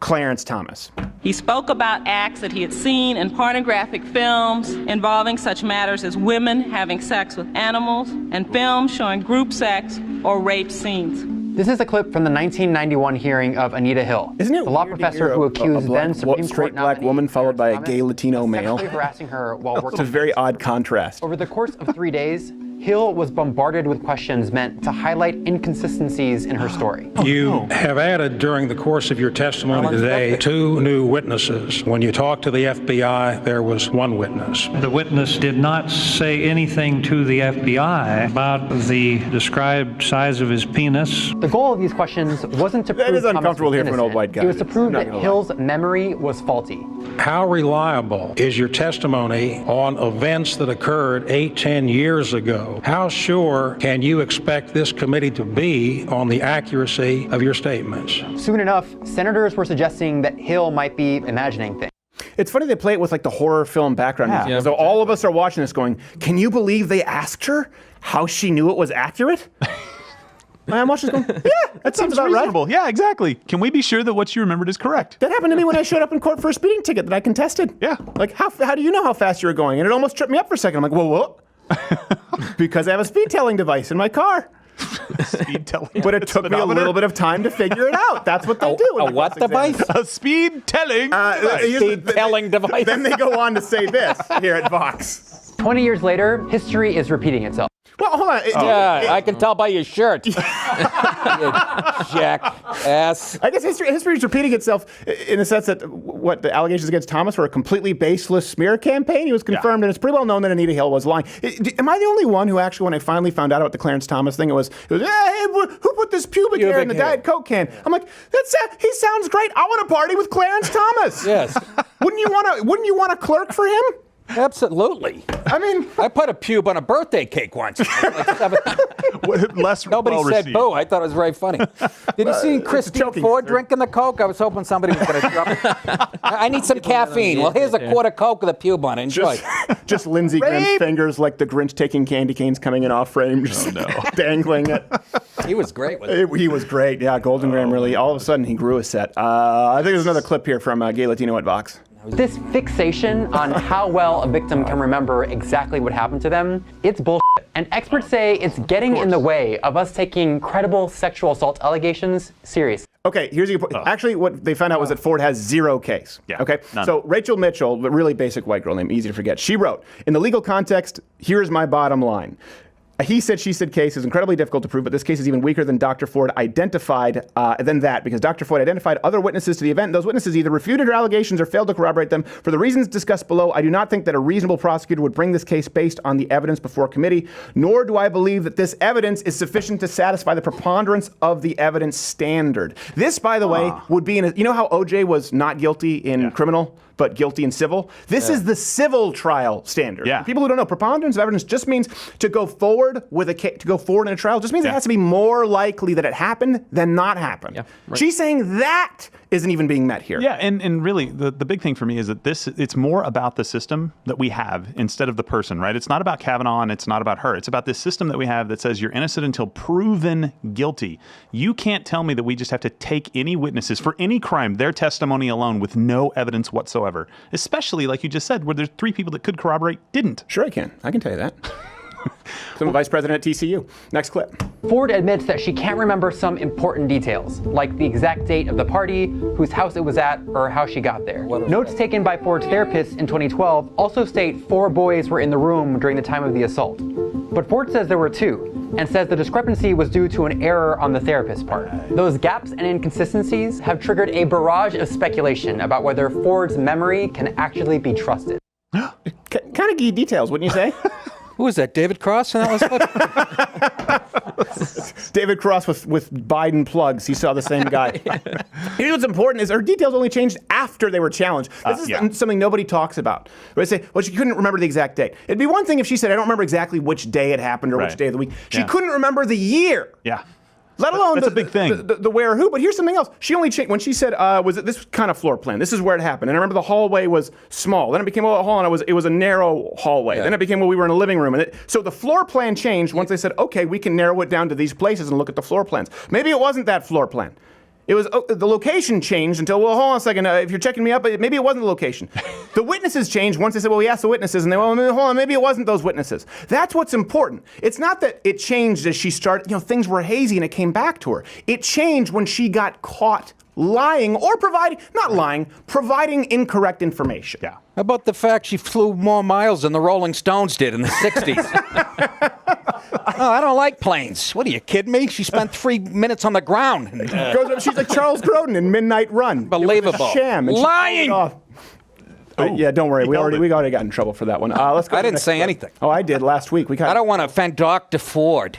Clarence Thomas. He spoke about acts that he had seen in pornographic films involving such matters as women having sex with animals and films showing group sex or rape scenes. This is a clip from the 1991 hearing of Anita Hill, Isn't it the law weird to professor hear who accused then Supreme straight Court black nominee woman followed by a Clarence gay Thomas Latino of male? sexually harassing her while working. It's a very odd contrast. Over the course of 3 days, Hill was bombarded with questions meant to highlight inconsistencies in her story. You have added during the course of your testimony today 2 new witnesses. When you talked to the FBI, there was 1 witness. The witness did not say anything to the FBI about the described size of his penis. The goal of these questions wasn't to prove That is Thomas uncomfortable was here for an old innocent. white guy. It was to prove Not that gonna lie. Hill's memory was faulty. How reliable is your testimony on events that occurred 8-10 years ago? How sure can you expect this committee to be on the accuracy of your statements? Soon enough, senators were suggesting that Hill might be imagining things. It's funny they play it with like the horror film background music. Yeah. So all of us are watching this going, can you believe they asked her how she knew it was accurate? I'm watching this going, yeah, that seems about reasonable. right. Yeah, exactly. Can we be sure that what you remembered is correct? That happened to me when I showed up in court for a speeding ticket that I contested. Yeah. Like, how do you know how fast you were going? And it almost tripped me up for a second. I'm like, whoa. Because I have a speed telling device in my car. Speed telling. But it took me a little bit of time to figure it out. That's what they do. A what device? A speed telling device. Speed telling device. Then they go on to say this here at Vox. 20 years later, history is repeating itself. Well, hold on. Yeah, I can tell by your shirt. You jackass. I guess history is repeating itself in the sense that what the allegations against Thomas were a completely baseless smear campaign. He was confirmed, and it's pretty well known that Anita Hill was lying. Am I the only one who actually, when I finally found out about the Clarence Thomas thing, it was hey, who put this pubic hair in the Diet Coke can? I'm like, he sounds great. I want to party with Clarence Thomas. Yes. Wouldn't you want a clerk for him? Absolutely. I mean, I put a pube on a birthday cake once. Less Nobody well said received. boo. I thought it was very funny. Did you see Christine Ford drinking the Coke? I was hoping somebody was going to drop it. I need some caffeine. Well, here's a quart of Coke with a pube on it. Enjoy. Just Lindsey Graham's fingers like the Grinch taking candy canes coming in off frame, just dangling it. He was great with it. He was great. Yeah, Golden Graham really, all of a sudden he grew a set. I think there's another clip here from Gay Latino at Vox. This fixation on how well a victim can remember exactly what happened to them, it's bullshit. And experts say it's getting in the way of us taking credible sexual assault allegations seriously. Okay, here's your point. Actually, what they found out was that Ford has 0 case. Yeah, Okay, none. so Rachel Mitchell, the really basic white girl name, easy to forget, she wrote, in the legal context, here's my bottom line. A he said, she said case is incredibly difficult to prove, but this case is even weaker than Dr. Ford identified, because Dr. Ford identified other witnesses to the event. Those witnesses either refuted her allegations or failed to corroborate them. For the reasons discussed below, I do not think that a reasonable prosecutor would bring this case based on the evidence before committee, nor do I believe that this evidence is sufficient to satisfy the preponderance of the evidence standard. This, by the way, would be you know how OJ was not guilty in criminal, but guilty in civil? This is the civil trial standard. Yeah. For people who don't know, preponderance of evidence just means to go forward with to go forward in a trial just means it has to be more likely that it happened than not happen. Yeah, right. She's saying that isn't even being met here. Yeah, and really, the big thing for me is that it's more about the system that we have instead of the person, right? It's not about Kavanaugh and it's not about her. It's about this system that we have that says you're innocent until proven guilty. You can't tell me that we just have to take any witnesses for any crime, their testimony alone, with no evidence whatsoever. Especially, like you just said, where there's 3 people that could corroborate didn't. Sure I can. I can tell you that. I'm vice president at TCU. Next clip. Ford admits that she can't remember some important details, like the exact date of the party, whose house it was at, or how she got there. Notes taken by Ford's therapist in 2012 also state 4 boys were in the room during the time of the assault. But Ford says there were 2, and says the discrepancy was due to an error on the therapist's part. Those gaps and inconsistencies have triggered a barrage of speculation about whether Ford's memory can actually be trusted. Kind of key details, wouldn't you say? Who was that, David Cross? And that was David Cross with Biden plugs. He saw the same guy. Here's what's important is her details only changed after they were challenged. This is something nobody talks about. They say, well, she couldn't remember the exact date. It'd be one thing if she said, I don't remember exactly which day it happened or which day of the week. She couldn't remember the year. Yeah. Let alone that's a big thing. The where or who. But here's something else. She only changed when she said, was it this kind of floor plan? This is where it happened. And I remember the hallway was small. Then it became a hall, and it was a narrow hallway. Yeah. Then it became, well, we were in a living room. And so the floor plan changed once they said, okay, we can narrow it down to these places and look at the floor plans. Maybe it wasn't that floor plan. It was the location changed until, well, hold on a second. If you're checking me up, maybe it wasn't the location. The witnesses changed once they said, well, we asked the witnesses, and they went, well, hold on, maybe it wasn't those witnesses. That's what's important. It's not that it changed as she started, things were hazy and it came back to her. It changed when she got caught lying or providing incorrect information. Yeah. How about the fact she flew more miles than the Rolling Stones did in the 60s? Oh, I don't like planes. What are you kidding me? She spent 3 minutes on the ground. Goes up, she's like Charles Grodin in Midnight Run. Unbelievable. It was a sham. And she Lying. pulled it off. Yeah, don't worry. We already got in trouble for that one. Let's go. I didn't say anything. Oh, I did last week. I don't want to offend Dr. Ford.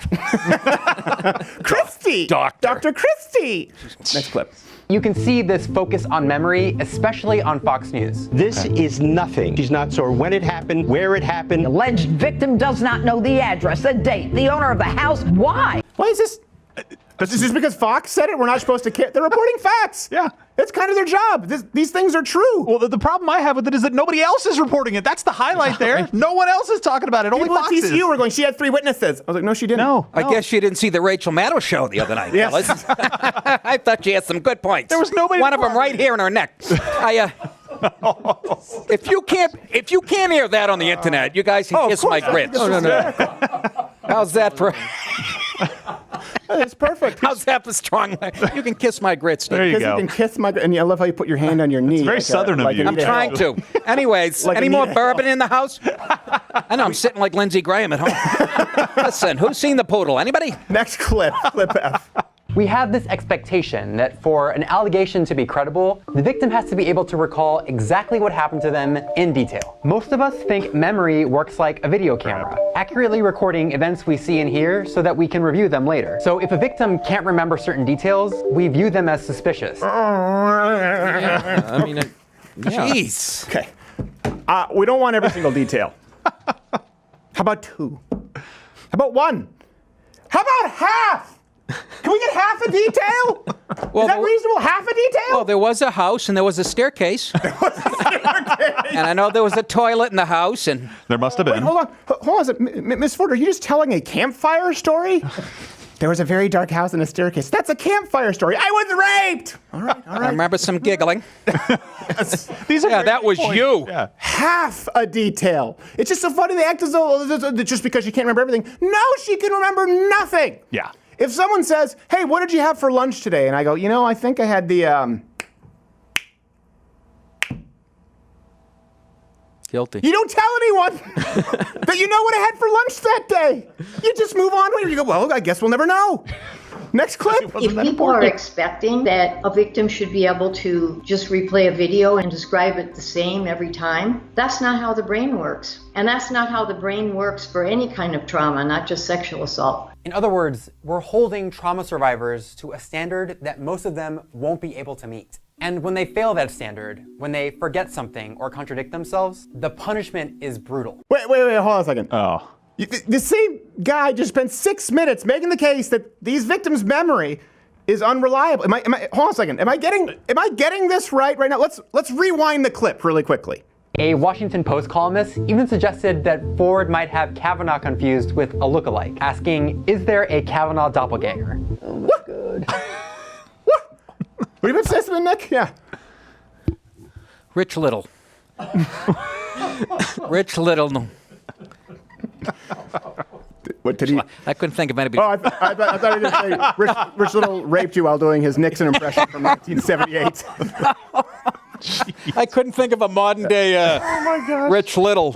Christie. Dr. Christie. Next clip. You can see this focus on memory, especially on Fox News. This is nothing. She's not sure when it happened, where it happened. The alleged victim does not know the address, the date, the owner of the house. Why? Why is this? Is this because Fox said it? We're not supposed to care. They're reporting facts. Yeah. It's kind of their job. These things are true. Well, the problem I have with it is that nobody else is reporting it. That's the highlight there. No one else is talking about it. Only People Fox at is. TCU were going, she had 3 witnesses. I was like, no, she didn't. No. I guess you didn't see the Rachel Maddow show the other night, Yes. fellas. I thought she had some good points. There was nobody. One of them right here in her neck. If you can't hear that on the internet, you guys can kiss my grits. No. How's that for? It's perfect. How's that for strong? You can kiss my grits. Steve. There you Because go. you can kiss my. And I love how you put your hand on your knee. It's very southern of you. I'm trying to. Anyways, Like any more Anita bourbon in the house? I know I'm sitting like Lindsey Graham at home. Listen, who's seen the poodle? Anybody? Next clip. Clip F. We have this expectation that for an allegation to be credible, the victim has to be able to recall exactly what happened to them in detail. Most of us think memory works like a video camera, accurately recording events we see and hear so that we can review them later. So if a victim can't remember certain details, we view them as suspicious. I mean, Jeez. Okay. We don't want every single detail. How about 2? How about 1? How about half? Can we get half a detail? Is that reasonable? Half a detail? Well, there was a house and there was a staircase. And I know there was a toilet in the house. And there must have been. Wait, hold on. Miss Ford, are you just telling a campfire story? There was a very dark house and a staircase. That's a campfire story. I was raped. All right. I remember some giggling. These are that was points. you. Yeah. Half a detail. It's just so funny. They act as though just because she can't remember everything. No, she can remember nothing. Yeah. If someone says, hey, what did you have for lunch today? And I go, I think I had the, Guilty. You don't tell anyone that you know what I had for lunch that day. You just move on. You go, well, I guess we'll never know. Next clip. If people are expecting that a victim should be able to just replay a video and describe it the same every time, that's not how the brain works. And that's not how the brain works for any kind of trauma, not just sexual assault. In other words, we're holding trauma survivors to a standard that most of them won't be able to meet. And when they fail that standard, when they forget something or contradict themselves, the punishment is brutal. Wait, hold on a second. Oh. The same guy just spent 6 minutes making the case that these victims' memory is unreliable. Hold on a second. Am I getting this right now? Let's rewind the clip really quickly. A Washington Post columnist even suggested that Ford might have Kavanaugh confused with a lookalike, asking, is there a Kavanaugh doppelganger? Oh my God. What do you say something, Nick? Yeah. Rich Little. Rich Little. What did he? I couldn't think of anybody. Oh, I thought he did say Rich Little raped you while doing his Nixon impression from 1978. I couldn't think of a modern day Rich Little.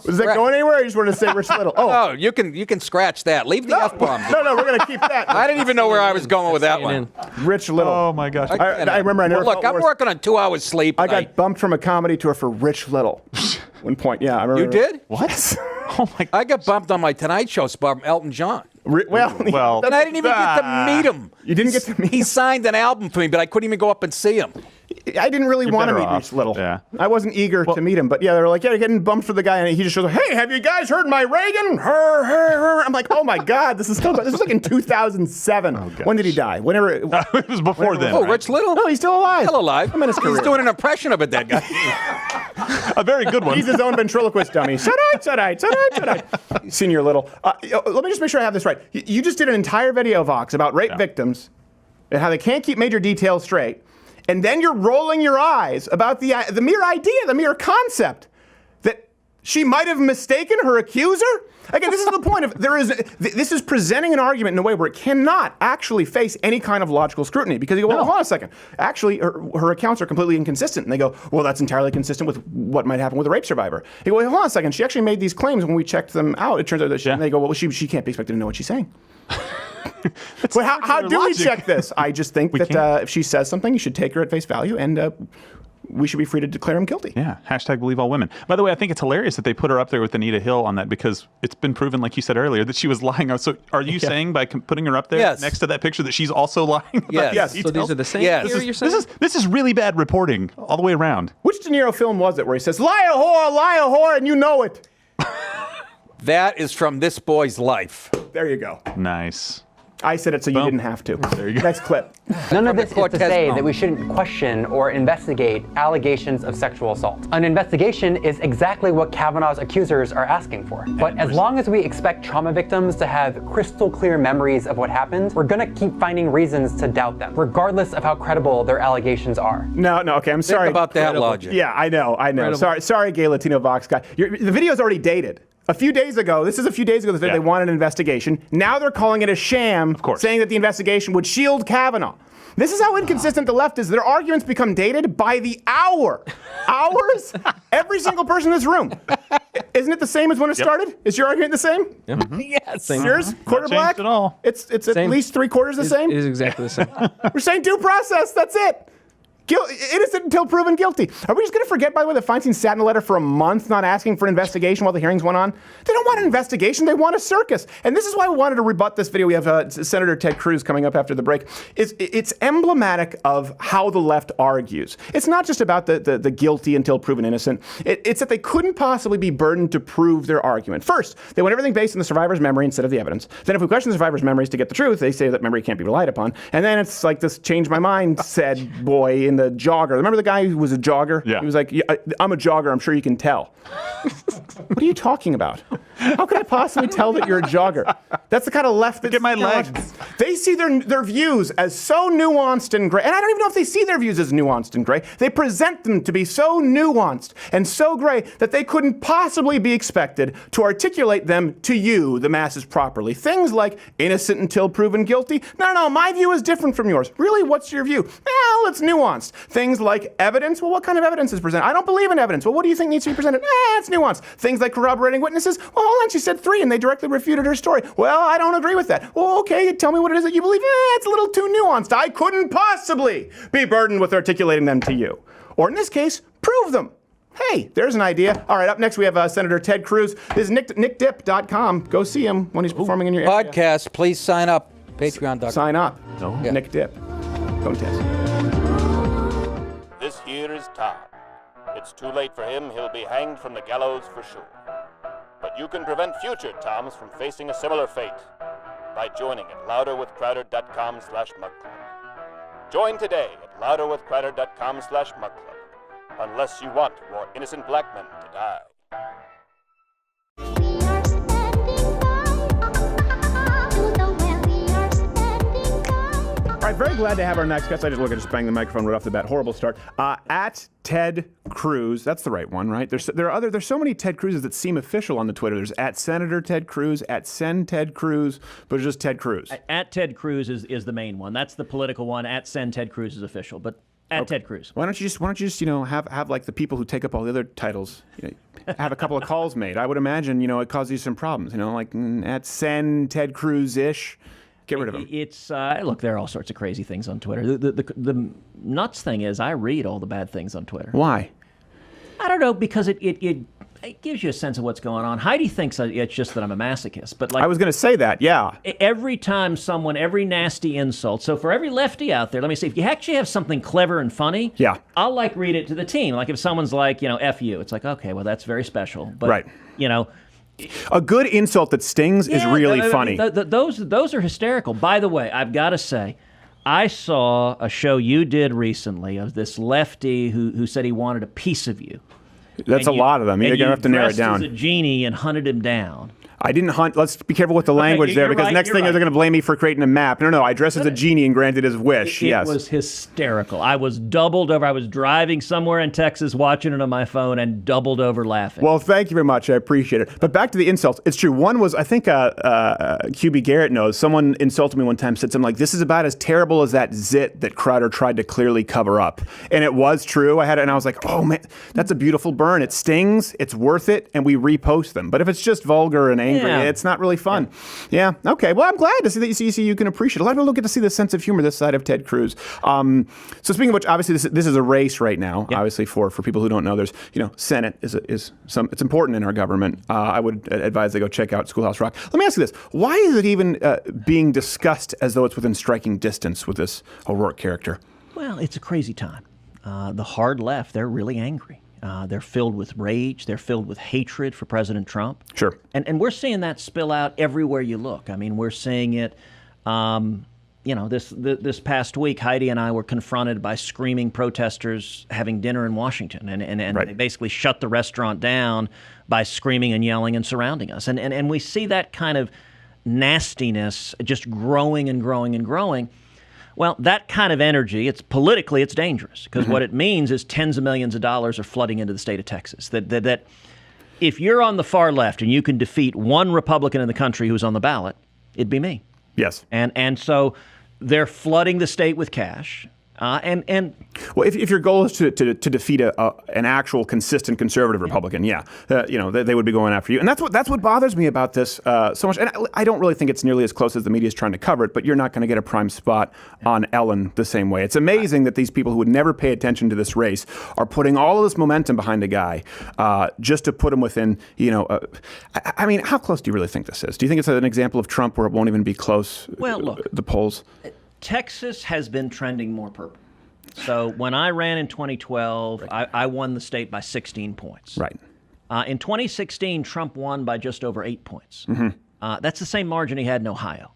Was that going anywhere? Or you just wanted to say Rich Little? Oh, you can scratch that. Leave the F-bomb. No, we're going to keep that. I didn't even know where I was going with that one. Rich Little. Oh, my gosh. I remember I never Look, I'm working on 2 hours sleep. I got bumped from a comedy tour for Rich Little. One point, yeah. I remember. You did? What? Oh, my I got bumped on my Tonight Show spot from Elton John. Well, and I didn't even get to meet him. You didn't get to meet him? He signed an album for me, but I couldn't even go up and see him. I didn't really want to better meet off. Rich Little. Yeah. I wasn't eager to meet him, but yeah, they were like, yeah, you're getting bumped for the guy, and he just shows up, hey, have you guys heard my Reagan? Her. I'm like, oh my God, this is like in 2007. Oh, when did he die? Whenever it was before then. Oh, right? Rich Little? No, he's still alive. Still alive. I'm in his career. He's doing an impression of a dead guy. A very good one. He's his own ventriloquist dummy. Tonight. Senior Little. Let me just make sure I have this right. You just did an entire video, Vox, about rape victims and how they can't keep major details straight. And then you're rolling your eyes about the mere idea, the mere concept that She might have mistaken her accuser? Again, this is the point of this is presenting an argument in a way where it cannot actually face any kind of logical scrutiny because you go, well, hold on a second. Actually, her accounts are completely inconsistent. And they go, well, that's entirely consistent with what might happen with a rape survivor. You go, well, hold on a second. She actually made these claims when we checked them out. It turns out that and they go, well, she can't be expected to know what she's saying. Well, how do we check this? I just think that if she says something, you should take her at face value and we should be free to declare him guilty. Yeah. Hashtag believe all women. By the way, I think it's hilarious that they put her up there with Anita Hill on that because it's been proven, like you said earlier, that she was lying. So are you saying by putting her up there next to that picture that she's also lying about Yes. these So details? these are the same Yes. here, you're saying? This is really bad reporting all the way around. Which De Niro film was it where he says, lie a whore, and you know it? That is from This Boy's Life. There you go. Nice. I said it so you didn't have to. There you go. Next clip. None of this is to say that we shouldn't question or investigate allegations of sexual assault. An investigation is exactly what Kavanaugh's accusers are asking for. But as long as we expect trauma victims to have crystal clear memories of what happened, we're going to keep finding reasons to doubt them, regardless of how credible their allegations are. No, okay, I'm sorry. Think about that logic. Yeah, I know. Sorry, gay Latino Vox guy. The video's already dated. A few days ago, this they wanted an investigation. Now they're calling it a sham, saying that the investigation would shield Kavanaugh. This is how inconsistent the left is. Their arguments become dated by the hour. Hours? Every single person in this room. Isn't it the same as when it started? Is your argument the same? Yep. Yes. Yours? Quarter black? At all. It's at least 3/4 the same? It is exactly the same. We're saying due process. That's it. Innocent until proven guilty. Are we just going to forget, by the way, that Feinstein sat in a letter for a month not asking for an investigation while the hearings went on? They don't want an investigation. They want a circus. And this is why we wanted to rebut this video. We have Senator Ted Cruz coming up after the break. It's emblematic of how the left argues. It's not just about the guilty until proven innocent. It's that they couldn't possibly be burdened to prove their argument. First, they want everything based on the survivor's memory instead of the evidence. Then if we question the survivor's memories to get the truth, they say that memory can't be relied upon. And then it's like this change my mind said boy in the jogger. Remember the guy who was a jogger? Yeah. He was like, I'm a jogger, I'm sure you can tell. What are you talking about? How could I possibly tell that you're a jogger? That's the kind of left that... Look at my legs. They see their views as so nuanced and gray. And I don't even know if they see their views as nuanced and gray. They present them to be so nuanced and so gray that they couldn't possibly be expected to articulate them to you, the masses, properly. Things like innocent until proven guilty. No, my view is different from yours. Really, what's your view? Well, it's nuanced. Things like evidence. Well, what kind of evidence is presented? I don't believe in evidence. Well, what do you think needs to be presented? It's nuanced. Things like corroborating witnesses. Well, hold on, she said 3 and they directly refuted her story. Well, I don't agree with that. Well, okay, tell me what it is that you believe. It's a little too nuanced. I couldn't possibly be burdened with articulating them to you. Or in this case, prove them. Hey, there's an idea. All right, up next we have Senator Ted Cruz. This is nickdip.com. Go see him when he's performing in your area. Podcast, please sign up. Patreon.com. Sign up. No. Yeah. Nick Dip. Don't test. This here is Tom. It's too late for him. He'll be hanged from the gallows for sure. But you can prevent future Toms from facing a similar fate by joining at louderwithcrowder.com/mugclub. Join today at louderwithcrowder.com/mugclub, unless you want more innocent black men to die. All right, very glad to have our next guest. I just banged the microphone right off the bat. Horrible start. At Ted Cruz, that's the right one, right? There's so many Ted Cruzes that seem official on the Twitter. There's at Senator Ted Cruz, at Sen Ted Cruz, but it's just Ted Cruz. At Ted Cruz is the main one. That's the political one. At Sen Ted Cruz is official, but at Ted Cruz. Why don't you just have like the people who take up all the other titles, have a couple of calls made. I would imagine it causes you some problems. Like at Sen Ted Cruz-ish. Get rid of them. It's look, there are all sorts of crazy things on Twitter. The nuts thing is I read all the bad things on Twitter. Why? I don't know, because it gives you a sense of what's going on. Heidi thinks it's just that I'm a masochist, but I was going to say that, yeah. Every time every nasty insult. So for every lefty out there, let me see, if you actually have something clever and funny, yeah, I'll read it to the team. Like if someone's like, F you, it's like, okay, well that's very special. But, right. A good insult that stings is really funny. Those are hysterical. By the way, I've got to say, I saw a show you did recently of this lefty who said he wanted a piece of you. That's a lot of them. You're going to have to narrow it down. As a genie and hunted him down. I didn't hunt. Let's be careful with the language there, because next thing they're going to blame me for creating a map. No, I dressed as a genie and granted his wish. It Yes. was hysterical. I was doubled over. I was driving somewhere in Texas, watching it on my phone, and doubled over laughing. Well, thank you very much. I appreciate it. But back to the insults. It's true. One was, I think QB Garrett knows, someone insulted me one time, said something like, this is about as terrible as that zit that Crowder tried to clearly cover up. And it was true. I was like, oh man, that's a beautiful burn. It stings. It's worth it. And we repost them. But if it's just vulgar and angry, it's not really fun. Yeah. Okay. Well, I'm glad to see that you can appreciate it. A lot of people don't get to see the sense of humor this side of Ted Cruz. So speaking of which, obviously this is a race right now. Obviously for people who don't know, there's Senate is it's important in our government. I would advise they go check out Schoolhouse Rock. Let me ask you this: why is it even being discussed as though it's within striking distance with this O'Rourke character? Well, it's a crazy time. The hard left, they're really angry. They're filled with rage. They're filled with hatred for President Trump. Sure. And we're seeing that spill out everywhere you look. I mean, we're seeing it, this past week, Heidi and I were confronted by screaming protesters having dinner in Washington. And they basically shut the restaurant down by screaming and yelling and surrounding us. And we see that kind of nastiness just growing and growing and growing. Well, that kind of energy, it's dangerous, because what it means is tens of millions of dollars are flooding into the state of Texas. That if you're on the far left and you can defeat one Republican in the country who's on the ballot, it'd be me. Yes. And so they're flooding the state with cash. Well, if your goal is to defeat an actual consistent conservative Republican, they would be going after you, and that's what bothers me about this so much. And I don't really think it's nearly as close as the media is trying to cover it. But you're not going to get a prime spot on Ellen the same way. It's amazing that these people who would never pay attention to this race are putting all of this momentum behind a guy just to put him within. I mean, how close do you really think this is? Do you think it's an example of Trump where it won't even be close? Well, look, the polls. Texas has been trending more purple. So when I ran in 2012, I won the state by 16 points. Right. In 2016, Trump won by just over 8 points. That's the same margin he had in Ohio.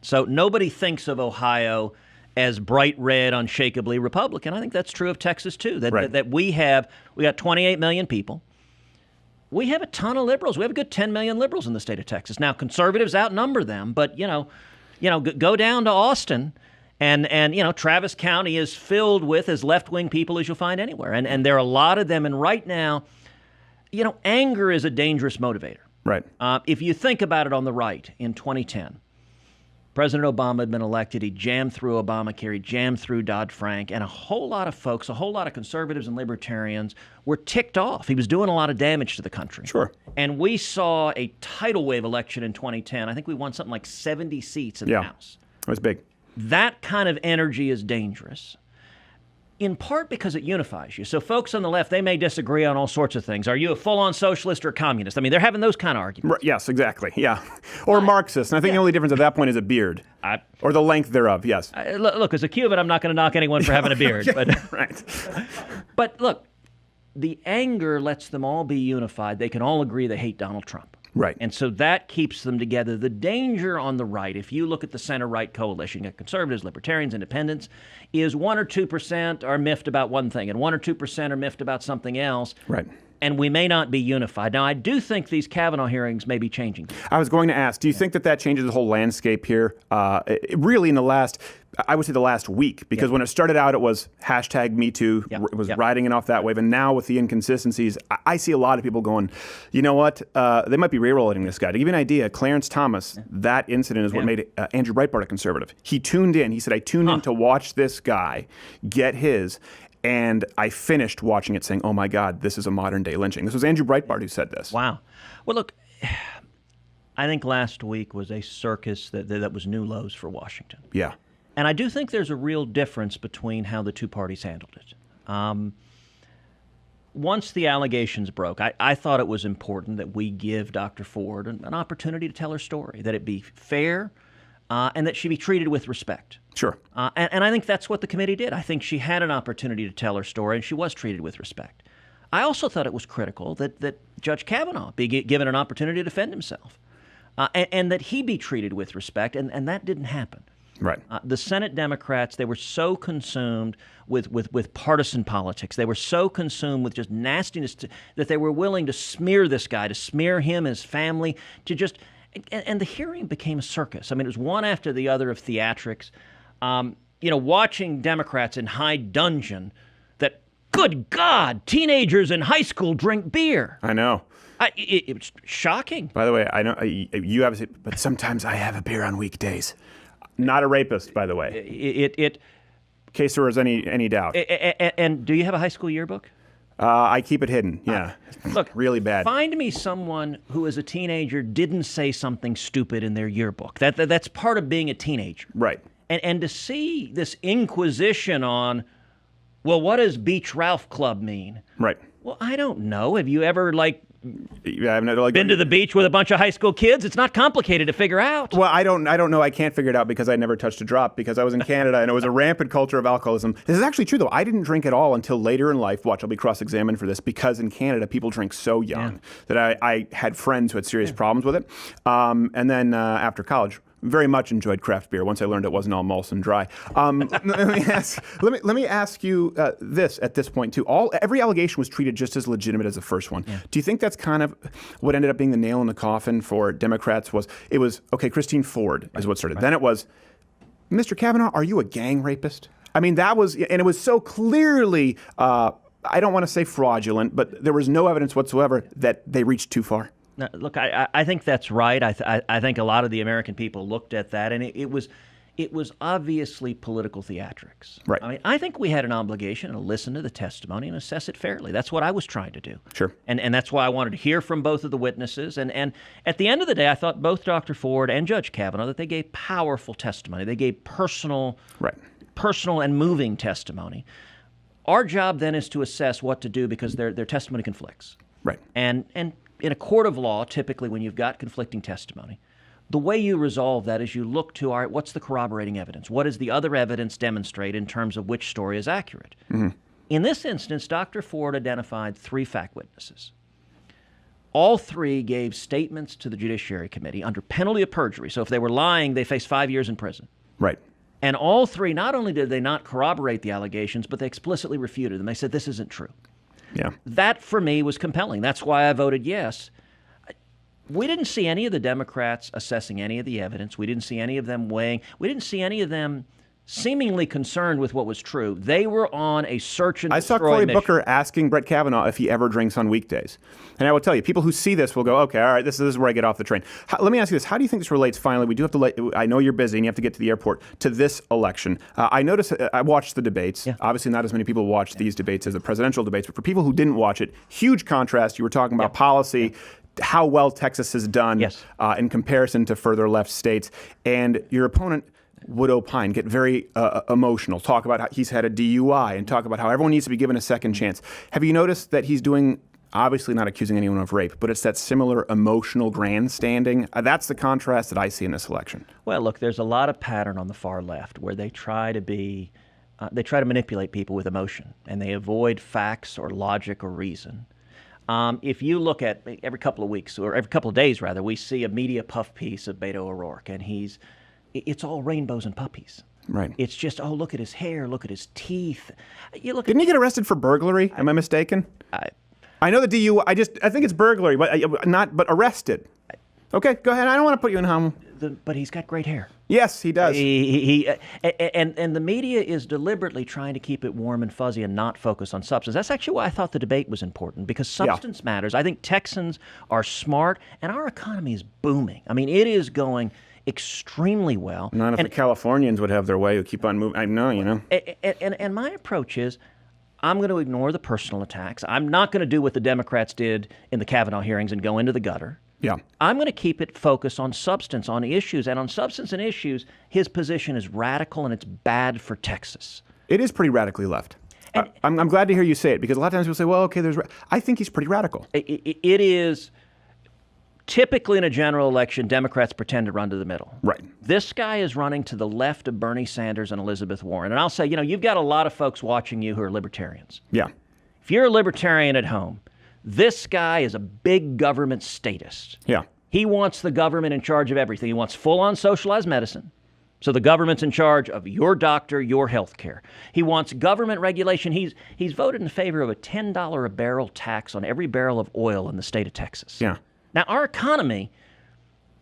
So nobody thinks of Ohio as bright red, unshakably Republican. I think that's true of Texas, too, that we got 28 million people. We have a ton of liberals. We have a good 10 million liberals in the state of Texas. Now, conservatives outnumber them, but, go down to Austin, and Travis County is filled with as left-wing people as you'll find anywhere. And there are a lot of them. And right now, anger is a dangerous motivator. Right. If you think about it on the right, in 2010, President Obama had been elected. He jammed through Obamacare. He jammed through Dodd-Frank. And a whole lot of folks, a whole lot of conservatives and libertarians were ticked off. He was doing a lot of damage to the country. Sure. And we saw a tidal wave election in 2010. I think we won something like 70 seats in the House. It was big. That kind of energy is dangerous, in part because it unifies you. So folks on the left, they may disagree on all sorts of things. Are you a full-on socialist or a communist? I mean, they're having those kind of arguments. Right, yes, exactly. Yeah. Or Marxist. And I think the only difference at that point is a beard. Or the length thereof, yes. Look, as a Cuban, I'm not going to knock anyone for having a beard. Right. But look, the anger lets them all be unified. They can all agree they hate Donald Trump. Right. And so that keeps them together. The danger on the right, if you look at the center-right coalition, you got conservatives, libertarians, independents, is 1 or 2% are miffed about one thing, and 1 or 2% are miffed about something else. Right. And we may not be unified. Now, I do think these Kavanaugh hearings may be changing. I was going to ask, do you think that changes the whole landscape here? Really in the last week, because when it started out, it was #MeToo. It was riding it off that wave. And now with the inconsistencies, I see a lot of people going, you know what? They might be re-rolling this guy. To give you an idea, Clarence Thomas, that incident is what made Andrew Breitbart a conservative. He tuned in. He said, I tuned in to watch this guy get his. And I finished watching it saying, oh, my God, this is a modern-day lynching. This was Andrew Breitbart who said this. Wow. Well, look, I think last week was a circus that was new lows for Washington. Yeah. And I do think there's a real difference between how the two parties handled it. Once the allegations broke, I thought it was important that we give Dr. Ford an opportunity to tell her story, that it be fair, and that she be treated with respect. Sure. And I think that's what the committee did. I think she had an opportunity to tell her story, and she was treated with respect. I also thought it was critical that Judge Kavanaugh be given an opportunity to defend himself, and that he be treated with respect, and that didn't happen. Right. The Senate Democrats, they were so consumed with partisan politics. They were so consumed with just nastiness that they were willing to smear this guy, to smear him, his family, to just... And the hearing became a circus. I mean, it was one after the other of theatrics. Watching Democrats in high dudgeon that, good God, teenagers in high school drink beer. I know. It was shocking. By the way, I know you obviously, but sometimes I have a beer on weekdays. Not a rapist, by the way. In case there was any doubt. And do you have a high school yearbook? I keep it hidden, yeah. Look, really bad. Find me someone who, as a teenager, didn't say something stupid in their yearbook. That's part of being a teenager. Right. And to see this inquisition on, well, what does Beach Ralph Club mean? Right. Well, I don't know. Have you ever, been to the beach with a bunch of high school kids? It's not complicated to figure out. Well, I don't know. I can't figure it out because I never touched a drop because I was in Canada and it was a rampant culture of alcoholism. This is actually true, though. I didn't drink at all until later in life. Watch, I'll be cross-examined for this because in Canada, people drink so young that I had friends who had serious problems with it. And then after college, very much enjoyed craft beer once I learned it wasn't all Molson Dry. Let me ask you this at this point too. Every allegation was treated just as legitimate as the first one. Yeah. Do you think that's kind of what ended up being the nail in the coffin for Democrats? It was okay, Christine Ford is what started. Right. Then it was, Mr. Kavanaugh, are you a gang rapist? I mean, that was, and it was so clearly, I don't want to say fraudulent, but there was no evidence whatsoever that they reached too far. Now, look, I think that's right. I think a lot of the American people looked at that, and it was obviously political theatrics. Right. I mean, I think we had an obligation to listen to the testimony and assess it fairly. That's what I was trying to do. Sure. And that's why I wanted to hear from both of the witnesses. And at the end of the day, I thought both Dr. Ford and Judge Kavanaugh that they gave powerful testimony. They gave personal and moving testimony. Our job then is to assess what to do because their testimony conflicts. Right. And in a court of law, typically when you've got conflicting testimony, the way you resolve that is you look to, all right, what's the corroborating evidence? What does the other evidence demonstrate in terms of which story is accurate? Mm-hmm. In this instance, Dr. Ford identified 3 fact witnesses. All 3 gave statements to the Judiciary Committee under penalty of perjury. So if they were lying, they faced 5 years in prison. Right. And all 3, not only did they not corroborate the allegations, but they explicitly refuted them. They said, this isn't true. Yeah. That, for me, was compelling. That's why I voted yes. We didn't see any of the Democrats assessing any of the evidence. We didn't see any of them weighing. We didn't see any of them seemingly concerned with what was true. They were on a search and destroy I saw Cory mission. Booker asking Brett Kavanaugh if he ever drinks on weekdays. And I will tell you, people who see this will go, okay, all right, this is where I get off the train. Let me ask you this. How do you think this relates, finally, we do have to I know you're busy and you have to get to the airport, to this election. I noticed, I watched the debates. Yeah. Obviously, not as many people watched these debates as the presidential debates, but for people who didn't watch it, huge contrast. You were talking about policy, how well Texas has done in comparison to further left states. And your opponent would opine, get very emotional, talk about how he's had a DUI and talk about how everyone needs to be given a second chance. Have you noticed that he's doing, obviously not accusing anyone of rape, but it's that similar emotional grandstanding? That's the contrast that I see in this election. Well, look, there's a lot of pattern on the far left where they try to be, they try to manipulate people with emotion, and they avoid facts or logic or reason. If you look at every couple of weeks, or every couple of days rather, we see a media puff piece of Beto O'Rourke, and it's all rainbows and puppies. Right. It's just, oh, look at his hair, look at his teeth. Didn't he get arrested for burglary? Am I mistaken? I know the DUI. I think it's burglary, but arrested. Okay, go ahead. I don't want to put you in harm. But he's got great hair. Yes, he does. And the media is deliberately trying to keep it warm and fuzzy and not focus on substance. That's actually why I thought the debate was important, because substance matters. I think Texans are smart, and our economy is booming. I mean, it is going extremely well. Not if the Californians would have their way, who keep on moving. I know, you know. And my approach is, I'm going to ignore the personal attacks. I'm not going to do what the Democrats did in the Kavanaugh hearings and go into the gutter. Yeah. I'm going to keep it focused on substance, on issues. And on substance and issues, his position is radical, and it's bad for Texas. It is pretty radically left. I'm glad to hear you say it, because a lot of times people say, well, okay, I think he's pretty radical. It is. Typically in a general election, Democrats pretend to run to the middle. Right. This guy is running to the left of Bernie Sanders and Elizabeth Warren. And I'll say, you've got a lot of folks watching you who are libertarians. Yeah. If you're a libertarian at home, this guy is a big government statist. Yeah. He wants the government in charge of everything. He wants full-on socialized medicine. So the government's in charge of your doctor, your health care. He wants government regulation. He's voted in favor of a $10 a barrel tax on every barrel of oil in the state of Texas. Yeah. Now, our economy,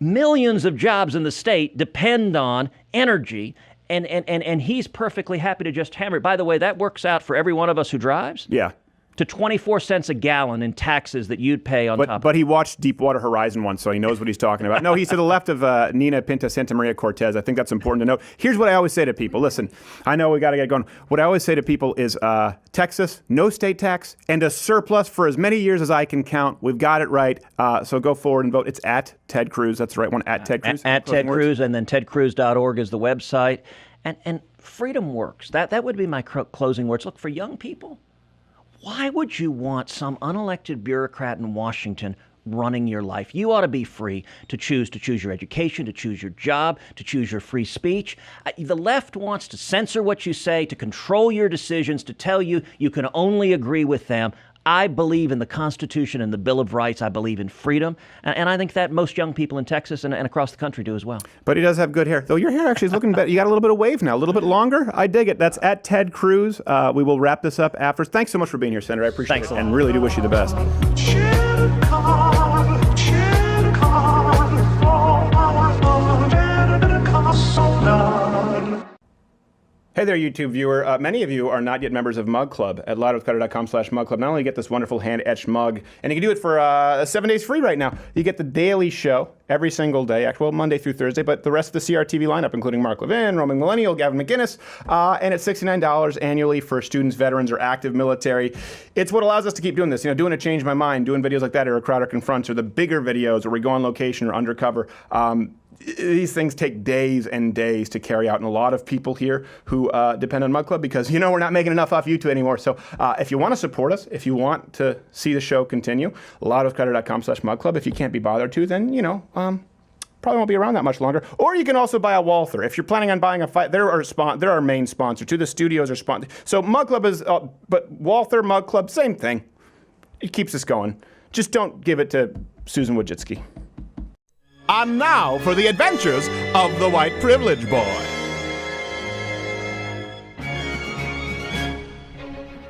millions of jobs in the state depend on energy, and he's perfectly happy to just hammer it. By the way, that works out for every one of us who drives. Yeah. To 24 cents a gallon in taxes that you'd pay on top of it. But he watched Deepwater Horizon once, so he knows what he's talking about. No, he's to the left of Nina Pinta Santa Maria Cortez. I think that's important to note. Here's what I always say to people. Listen, I know we got to get going. What I always say to people is Texas, no state tax, and a surplus for as many years as I can count. We've got it right. So go forward and vote. It's at Ted Cruz. That's the right one, at Ted Cruz. At Ted Cruz, and then tedcruz.org is the website. And freedom works. That would be my closing words. Look, for young people, why would you want some unelected bureaucrat in Washington running your life? You ought to be free to choose your education, to choose your job, to choose your free speech. The left wants to censor what you say, to control your decisions, to tell you you can only agree with them. I believe in the Constitution and the Bill of Rights. I believe in freedom. And I think that most young people in Texas and across the country do as well. But he does have good hair. Though your hair actually is looking better. You got a little bit of wave now, a little bit longer. I dig it. That's at Ted Cruz. We will wrap this up after. Thanks so much for being here, Senator. I appreciate it. And really do wish you the best. Hey there, YouTube viewer. Many of you are not yet members of Mug Club at louderwithcutter.com/Mug Club. Not only get this wonderful hand-etched mug, and you can do it for 7 days free right now. You get the daily show every single day, actually, well, Monday through Thursday, but the rest of the CRTV lineup, including Mark Levin, Roaming Millennial, Gavin McInnes, and it's $69 annually for students, veterans, or active military. It's what allows us to keep doing this. You know, doing a Change My Mind, doing videos like that, or a Crowder Confronts, or the bigger videos where we go on location or undercover. These things take days and days to carry out, and a lot of people here who depend on Mug Club because, you know, we're not making enough off YouTube anymore. So if you want to support us, if you want to see the show continue, louderwithcutter.com/Mug Club. If you can't be bothered to, then, you know, probably won't be around that much longer. Or you can also buy a Walther. If you're planning on buying a fight, they're our main sponsor too. The studios are sponsored. So Mug Club is, but Walther, Mug Club, same thing. It keeps us going. Just don't give it to Susan Wojcicki. And now for the adventures of the White Privilege Boy.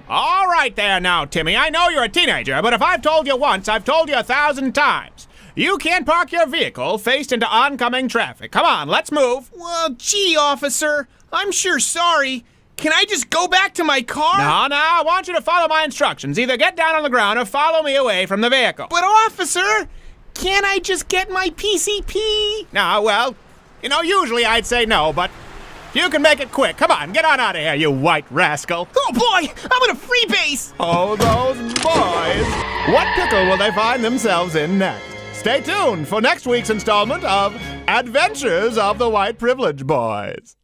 All right there now, Timmy. I know you're a teenager, but if I've told you once, I've told you 1,000 times. You can't park your vehicle faced into oncoming traffic. Come on, let's move. Well, gee, officer, I'm sure sorry. Can I just go back to my car? No, I want you to follow my instructions. Either get down on the ground or follow me away from the vehicle. But, officer, can't I just get my PCP? No, well, you know, usually I'd say no, but you can make it quick. Come on, get on out of here, you white rascal. Oh, boy, I'm in a freebase. Oh, those boys. What pickle will they find themselves in next? Stay tuned for next week's installment of Adventures of the White Privilege Boys.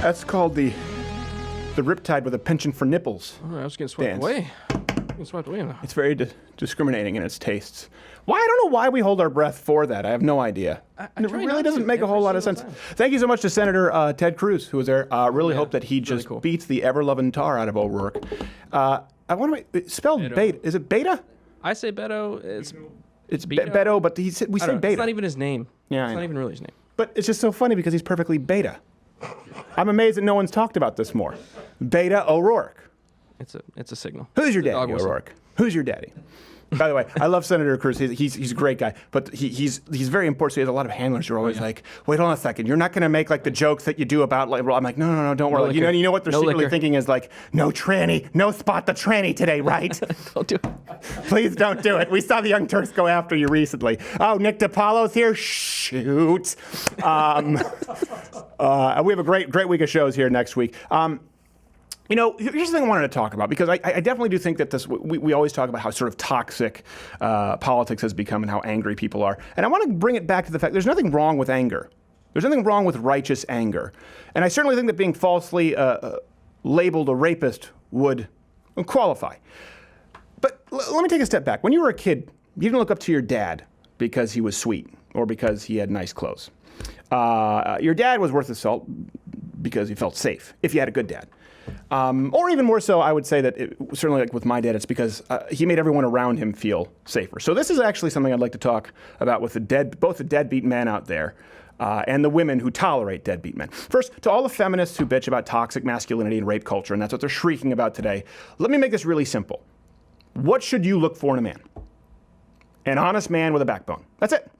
That's called the Riptide with a penchant for nipples. Oh, I was getting swept away. Getting swept away now. It's very discriminating in its tastes. Why? I don't know why we hold our breath for that. I have no idea. It really doesn't make a whole lot of sense. Thank you so much to Senator Ted Cruz, who was there. Really hope that he just beats the ever-loving tar out of O'Rourke. I want to spell Beta. Is it Beta? I say Beto. It's Beto, but we say Beta. It's not even his name. Yeah, it's not even really his name. But it's just so funny because he's perfectly Beta. I'm amazed that no one's talked about this more. Beta O'Rourke. It's a signal. Who's your daddy, O'Rourke? Who's your daddy? By the way, I love Senator Cruz. He's a great guy, but he's very important. So he has a lot of handlers who are always like, "Wait, hold on a second. You're not going to make like the jokes that you do about like." I'm like, "No, don't worry." You know what they're secretly thinking is like, "No tranny, no spot the tranny today, right?" Don't do it. Please don't do it. We saw the Young Turks go after you recently. Oh, Nick DiPaolo's here. Shoot. We have a great week of shows here next week. You know, here's the thing I wanted to talk about, because I definitely do think that this, we always talk about how sort of toxic politics has become and how angry people are. And I want to bring it back to the fact there's nothing wrong with anger. There's nothing wrong with righteous anger. And I certainly think that being falsely labeled a rapist would qualify. But let me take a step back. When you were a kid, you didn't look up to your dad because he was sweet or because he had nice clothes. Your dad was worth the salt because he felt safe, if you had a good dad. Or even more so, I would say that certainly like with my dad, it's because he made everyone around him feel safer. So this is actually something I'd like to talk about with both the deadbeat men out there and the women who tolerate deadbeat men. First, to all the feminists who bitch about toxic masculinity and rape culture, and that's what they're shrieking about today, let me make this really simple. What should you look for in a man? An honest man with a backbone. That's it.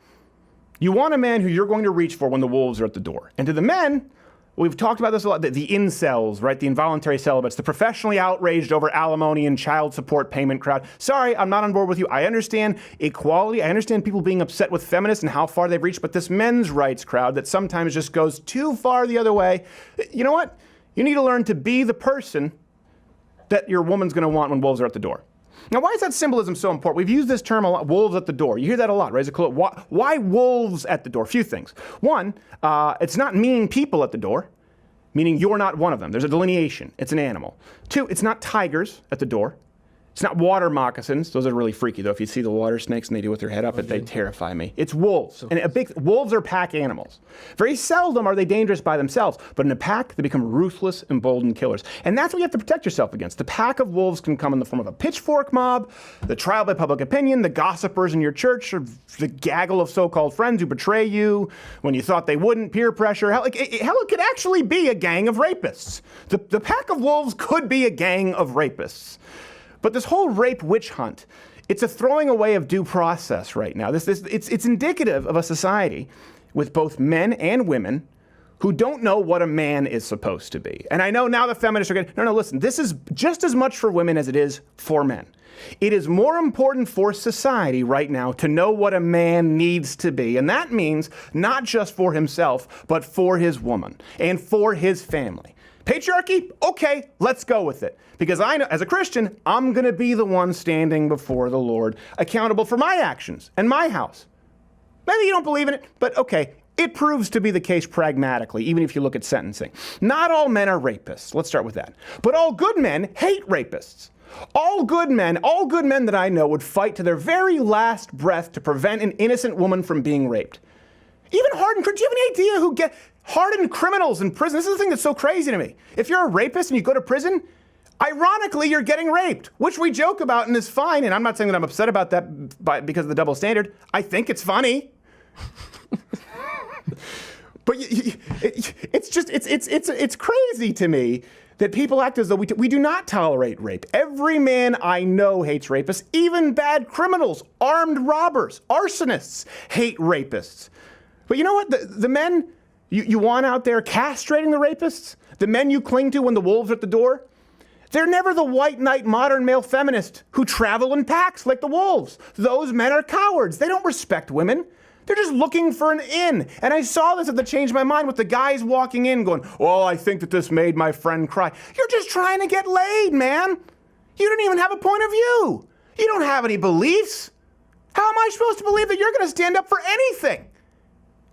You want a man who you're going to reach for when the wolves are at the door. And to the men, we've talked about this a lot, the incels, right? The involuntary celibates, the professionally outraged over alimony and child support payment crowd. Sorry, I'm not on board with you. I understand equality. I understand people being upset with feminists and how far they've reached, but this men's rights crowd that sometimes just goes too far the other way, you know what? You need to learn to be the person that your woman's going to want when wolves are at the door. Now, why is that symbolism so important? We've used this term a lot, wolves at the door. You hear that a lot, right? Why wolves at the door? A few things. One, it's not mean people at the door, meaning you're not one of them. There's a delineation. It's an animal. Two, it's not tigers at the door. It's not water moccasins. Those are really freaky, though. If you see the water snakes and they do with their head up, they terrify me. It's wolves. And wolves are pack animals. Very seldom are they dangerous by themselves, but in a pack, they become ruthless, emboldened killers. And that's what you have to protect yourself against. The pack of wolves can come in the form of a pitchfork mob, the trial by public opinion, the gossipers in your church, or the gaggle of so-called friends who betray you when you thought they wouldn't, peer pressure. Hell, it could actually be a gang of rapists. The pack of wolves could be a gang of rapists. But this whole rape witch hunt, it's a throwing away of due process right now. It's indicative of a society with both men and women who don't know what a man is supposed to be. And I know now the feminists are going, no, listen, this is just as much for women as it is for men. It is more important for society right now to know what a man needs to be. And that means not just for himself, but for his woman and for his family. Patriarchy? Okay, let's go with it. Because I know, as a Christian, I'm going to be the one standing before the Lord, accountable for my actions and my house. Maybe you don't believe in it, but okay, it proves to be the case pragmatically, even if you look at sentencing. Not all men are rapists. Let's start with that. But all good men hate rapists. All good men that I know would fight to their very last breath to prevent an innocent woman from being raped. Even hardened, do you have any idea who get hardened criminals in prison? This is the thing that's so crazy to me. If you're a rapist and you go to prison, ironically, you're getting raped, which we joke about and is fine. And I'm not saying that I'm upset about that because of the double standard. I think it's funny. But it's crazy to me that people act as though we do not tolerate rape. Every man I know hates rapists. Even bad criminals, armed robbers, arsonists hate rapists. But you know what? The men you want out there castrating the rapists, the men you cling to when the wolves are at the door, they're never the white knight modern male feminists who travel in packs like the wolves. Those men are cowards. They don't respect women. They're just looking for an in. And I saw this at the Change My Mind with the guys walking in going, oh, I think that this made my friend cry. You're just trying to get laid, man. You don't even have a point of view. You don't have any beliefs. How am I supposed to believe that you're going to stand up for anything?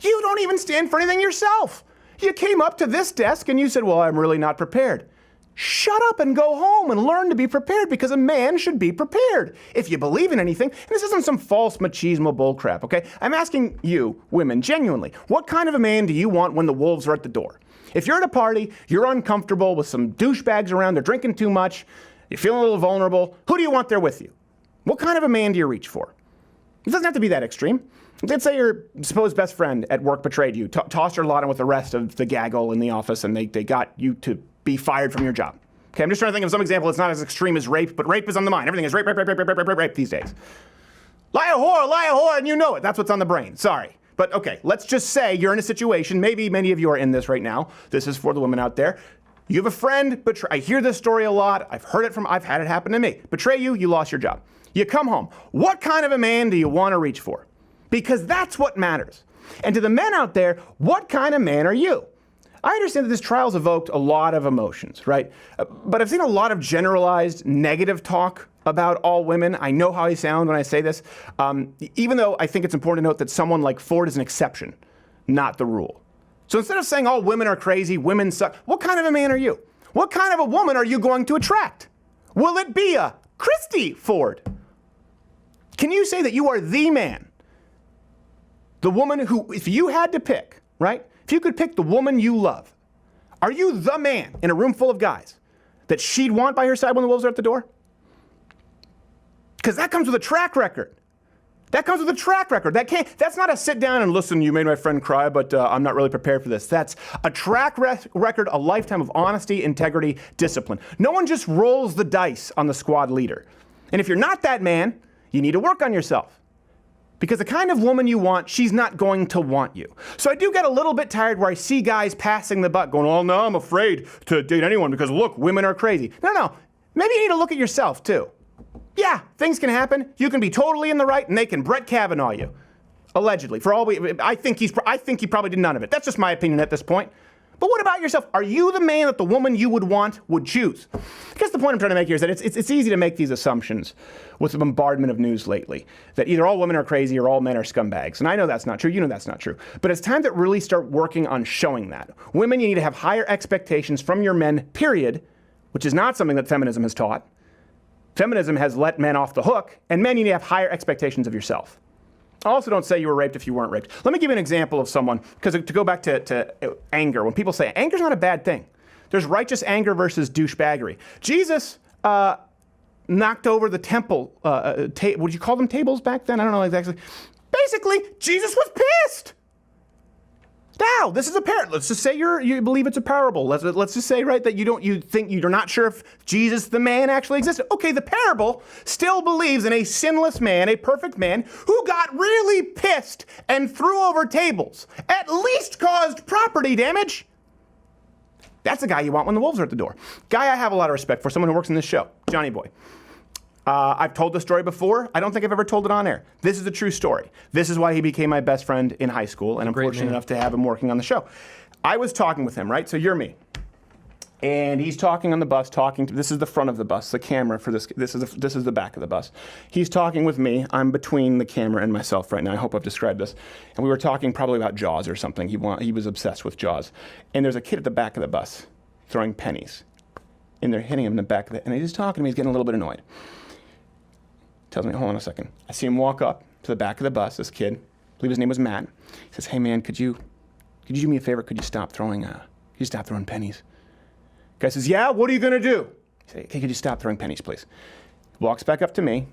You don't even stand for anything yourself. You came up to this desk and you said, well, I'm really not prepared. Shut up and go home and learn to be prepared, because a man should be prepared. If you believe in anything, and this isn't some false machismo bullcrap, okay? I'm asking you, women, genuinely, what kind of a man do you want when the wolves are at the door? If you're at a party, you're uncomfortable with some douchebags around, they're drinking too much, you're feeling a little vulnerable, who do you want there with you? What kind of a man do you reach for? It doesn't have to be that extreme. Let's say your supposed best friend at work betrayed you, tossed your lot in with the rest of the gaggle in the office, and they got you to be fired from your job. Okay, I'm just trying to think of some example that's not as extreme as rape, but rape is on the mind. Everything is rape these days. Lie a whore, and you know it. That's what's on the brain. Sorry. But okay, let's just say you're in a situation, maybe many of you are in this right now. This is for the women out there. You have a friend I hear this story a lot. I've had it happen to me. Betray you, you lost your job. You come home. What kind of a man do you want to reach for? Because that's what matters. And to the men out there, what kind of man are you? I understand that this trial's evoked a lot of emotions, right? But I've seen a lot of generalized negative talk about all women. I know how I sound when I say this, even though I think it's important to note that someone like Ford is an exception, not the rule. So instead of saying all women are crazy, women suck, what kind of a man are you? What kind of a woman are you going to attract? Will it be a Christy Ford? Can you say that you are the man? The woman who, if you had to pick, right? If you could pick the woman you love, are you the man in a room full of guys that she'd want by her side when the wolves are at the door? Because that comes with a track record. That comes with a track record. That's not a sit down and listen, you made my friend cry, but I'm not really prepared for this. That's a track record, a lifetime of honesty, integrity, discipline. No one just rolls the dice on the squad leader. And if you're not that man, you need to work on yourself. Because the kind of woman you want, she's not going to want you. So I do get a little bit tired where I see guys passing the buck going, oh no, I'm afraid to date anyone because look, women are crazy. No. Maybe you need to look at yourself too. Yeah, things can happen. You can be totally in the right and they can Brett Kavanaugh you. Allegedly. I think he probably did none of it. That's just my opinion at this point. But what about yourself? Are you the man that the woman you would want would choose? I guess the point I'm trying to make here is that it's easy to make these assumptions with the bombardment of news lately, that either all women are crazy or all men are scumbags. And I know that's not true. You know that's not true. But it's time to really start working on showing that. Women, you need to have higher expectations from your men, period, which is not something that feminism has taught. Feminism has let men off the hook, and men, you need to have higher expectations of yourself. Also, don't say you were raped if you weren't raped. Let me give you an example of someone, because to go back to anger, when people say anger's not a bad thing, there's righteous anger versus douchebaggery. Jesus knocked over the temple, would you call them tables back then? I don't know exactly. Basically, Jesus was pissed. Now, this is a parable. Let's just say you believe it's a parable. Let's just say, right, that you're not sure if Jesus, the man, actually existed. Okay, the parable still believes in a sinless man, a perfect man, who got really pissed and threw over tables, at least caused property damage. That's the guy you want when the wolves are at the door. Guy I have a lot of respect for, someone who works in this show, Johnny Boy. I've told the story before. I don't think I've ever told it on air. This is a true story. This is why he became my best friend in high school, and I'm fortunate enough to have him working on the show. I was talking with him, right? So you're me. And he's talking on the bus, this is the front of the bus, the camera for this is the back of the bus. He's talking with me. I'm between the camera and myself right now. I hope I've described this. And we were talking probably about Jaws or something. He was obsessed with Jaws. And there's a kid at the back of the bus throwing pennies. And they're hitting him in the back of it. And he's talking to me. He's getting a little bit annoyed. Tells me, hold on a second. I see him walk up to the back of the bus, this kid, I believe his name was Matt. He says, hey man, could you do me a favor? Could you stop throwing pennies? Guy says, yeah, what are you gonna do? I say, okay, could you stop throwing pennies, please? Walks back up to me,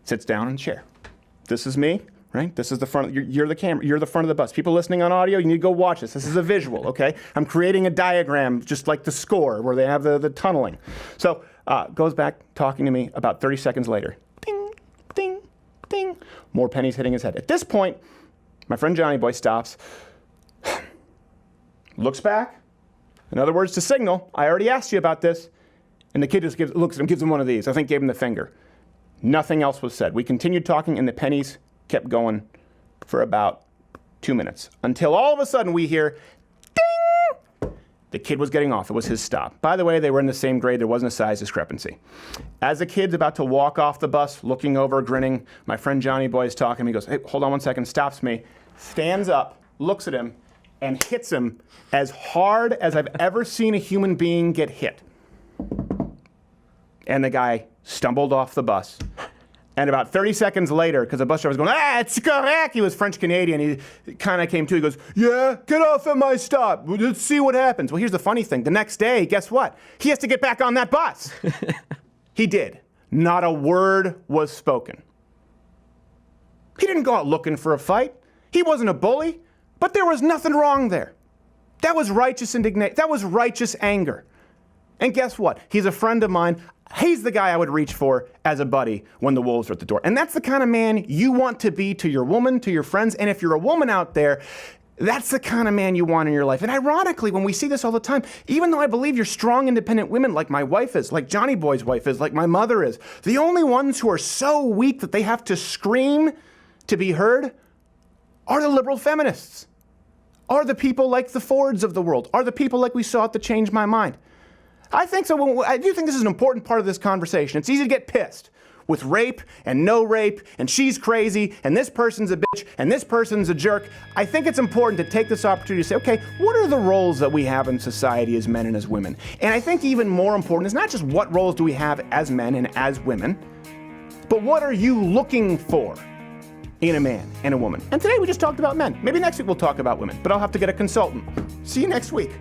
sits down in a chair. This is me, right? This is the front, you're the camera, you're the front of the bus. People listening on audio, you need to go watch this. This is a visual, okay? I'm creating a diagram, just like the score, where they have the tunneling. So, goes back talking to me about 30 seconds later. Ding, ding, more pennies hitting his head. At this point, my friend Johnny Boy stops, looks back, in other words, to signal, I already asked you about this, and the kid just looks at him, gives him one of these, I think gave him the finger. Nothing else was said. We continued talking, and the pennies kept going for about 2 minutes, until all of a sudden we hear, ding! The kid was getting off. It was his stop. By the way, they were in the same grade. There wasn't a size discrepancy. As the kid's about to walk off the bus, looking over, grinning, my friend Johnny Boy is talking to me. He goes, hey, hold on one second, stops me, stands up, looks at him, and hits him as hard as I've ever seen a human being get hit. And the guy stumbled off the bus. And about 30 seconds later, because the bus driver was going, it's correct. He was French-Canadian. He kind of came to. He goes, yeah, get off at my stop. Let's see what happens. Well, here's the funny thing. The next day, guess what? He has to get back on that bus. He did. Not a word was spoken. He didn't go out looking for a fight. He wasn't a bully. But there was nothing wrong there. That was righteous indignation. That was righteous anger. And guess what? He's a friend of mine. He's the guy I would reach for as a buddy when the wolves are at the door. And that's the kind of man you want to be to your woman, to your friends. And if you're a woman out there, that's the kind of man you want in your life. And ironically, when we see this all the time, even though I believe you're strong, independent women like my wife is, like Johnny Boy's wife is, like my mother is, the only ones who are so weak that they have to scream to be heard are the liberal feminists. Are the people like the Fords of the world? Are the people like we saw at the Change My Mind? I think so. I do think this is an important part of this conversation. It's easy to get pissed with rape and no rape, and she's crazy, and this person's a bitch, and this person's a jerk. I think it's important to take this opportunity to say, okay, what are the roles that we have in society as men and as women? And I think even more important is not just what roles do we have as men and as women, but what are you looking for in a man and a woman? And today we just talked about men. Maybe next week we'll talk about women, but I'll have to get a consultant. See you next week.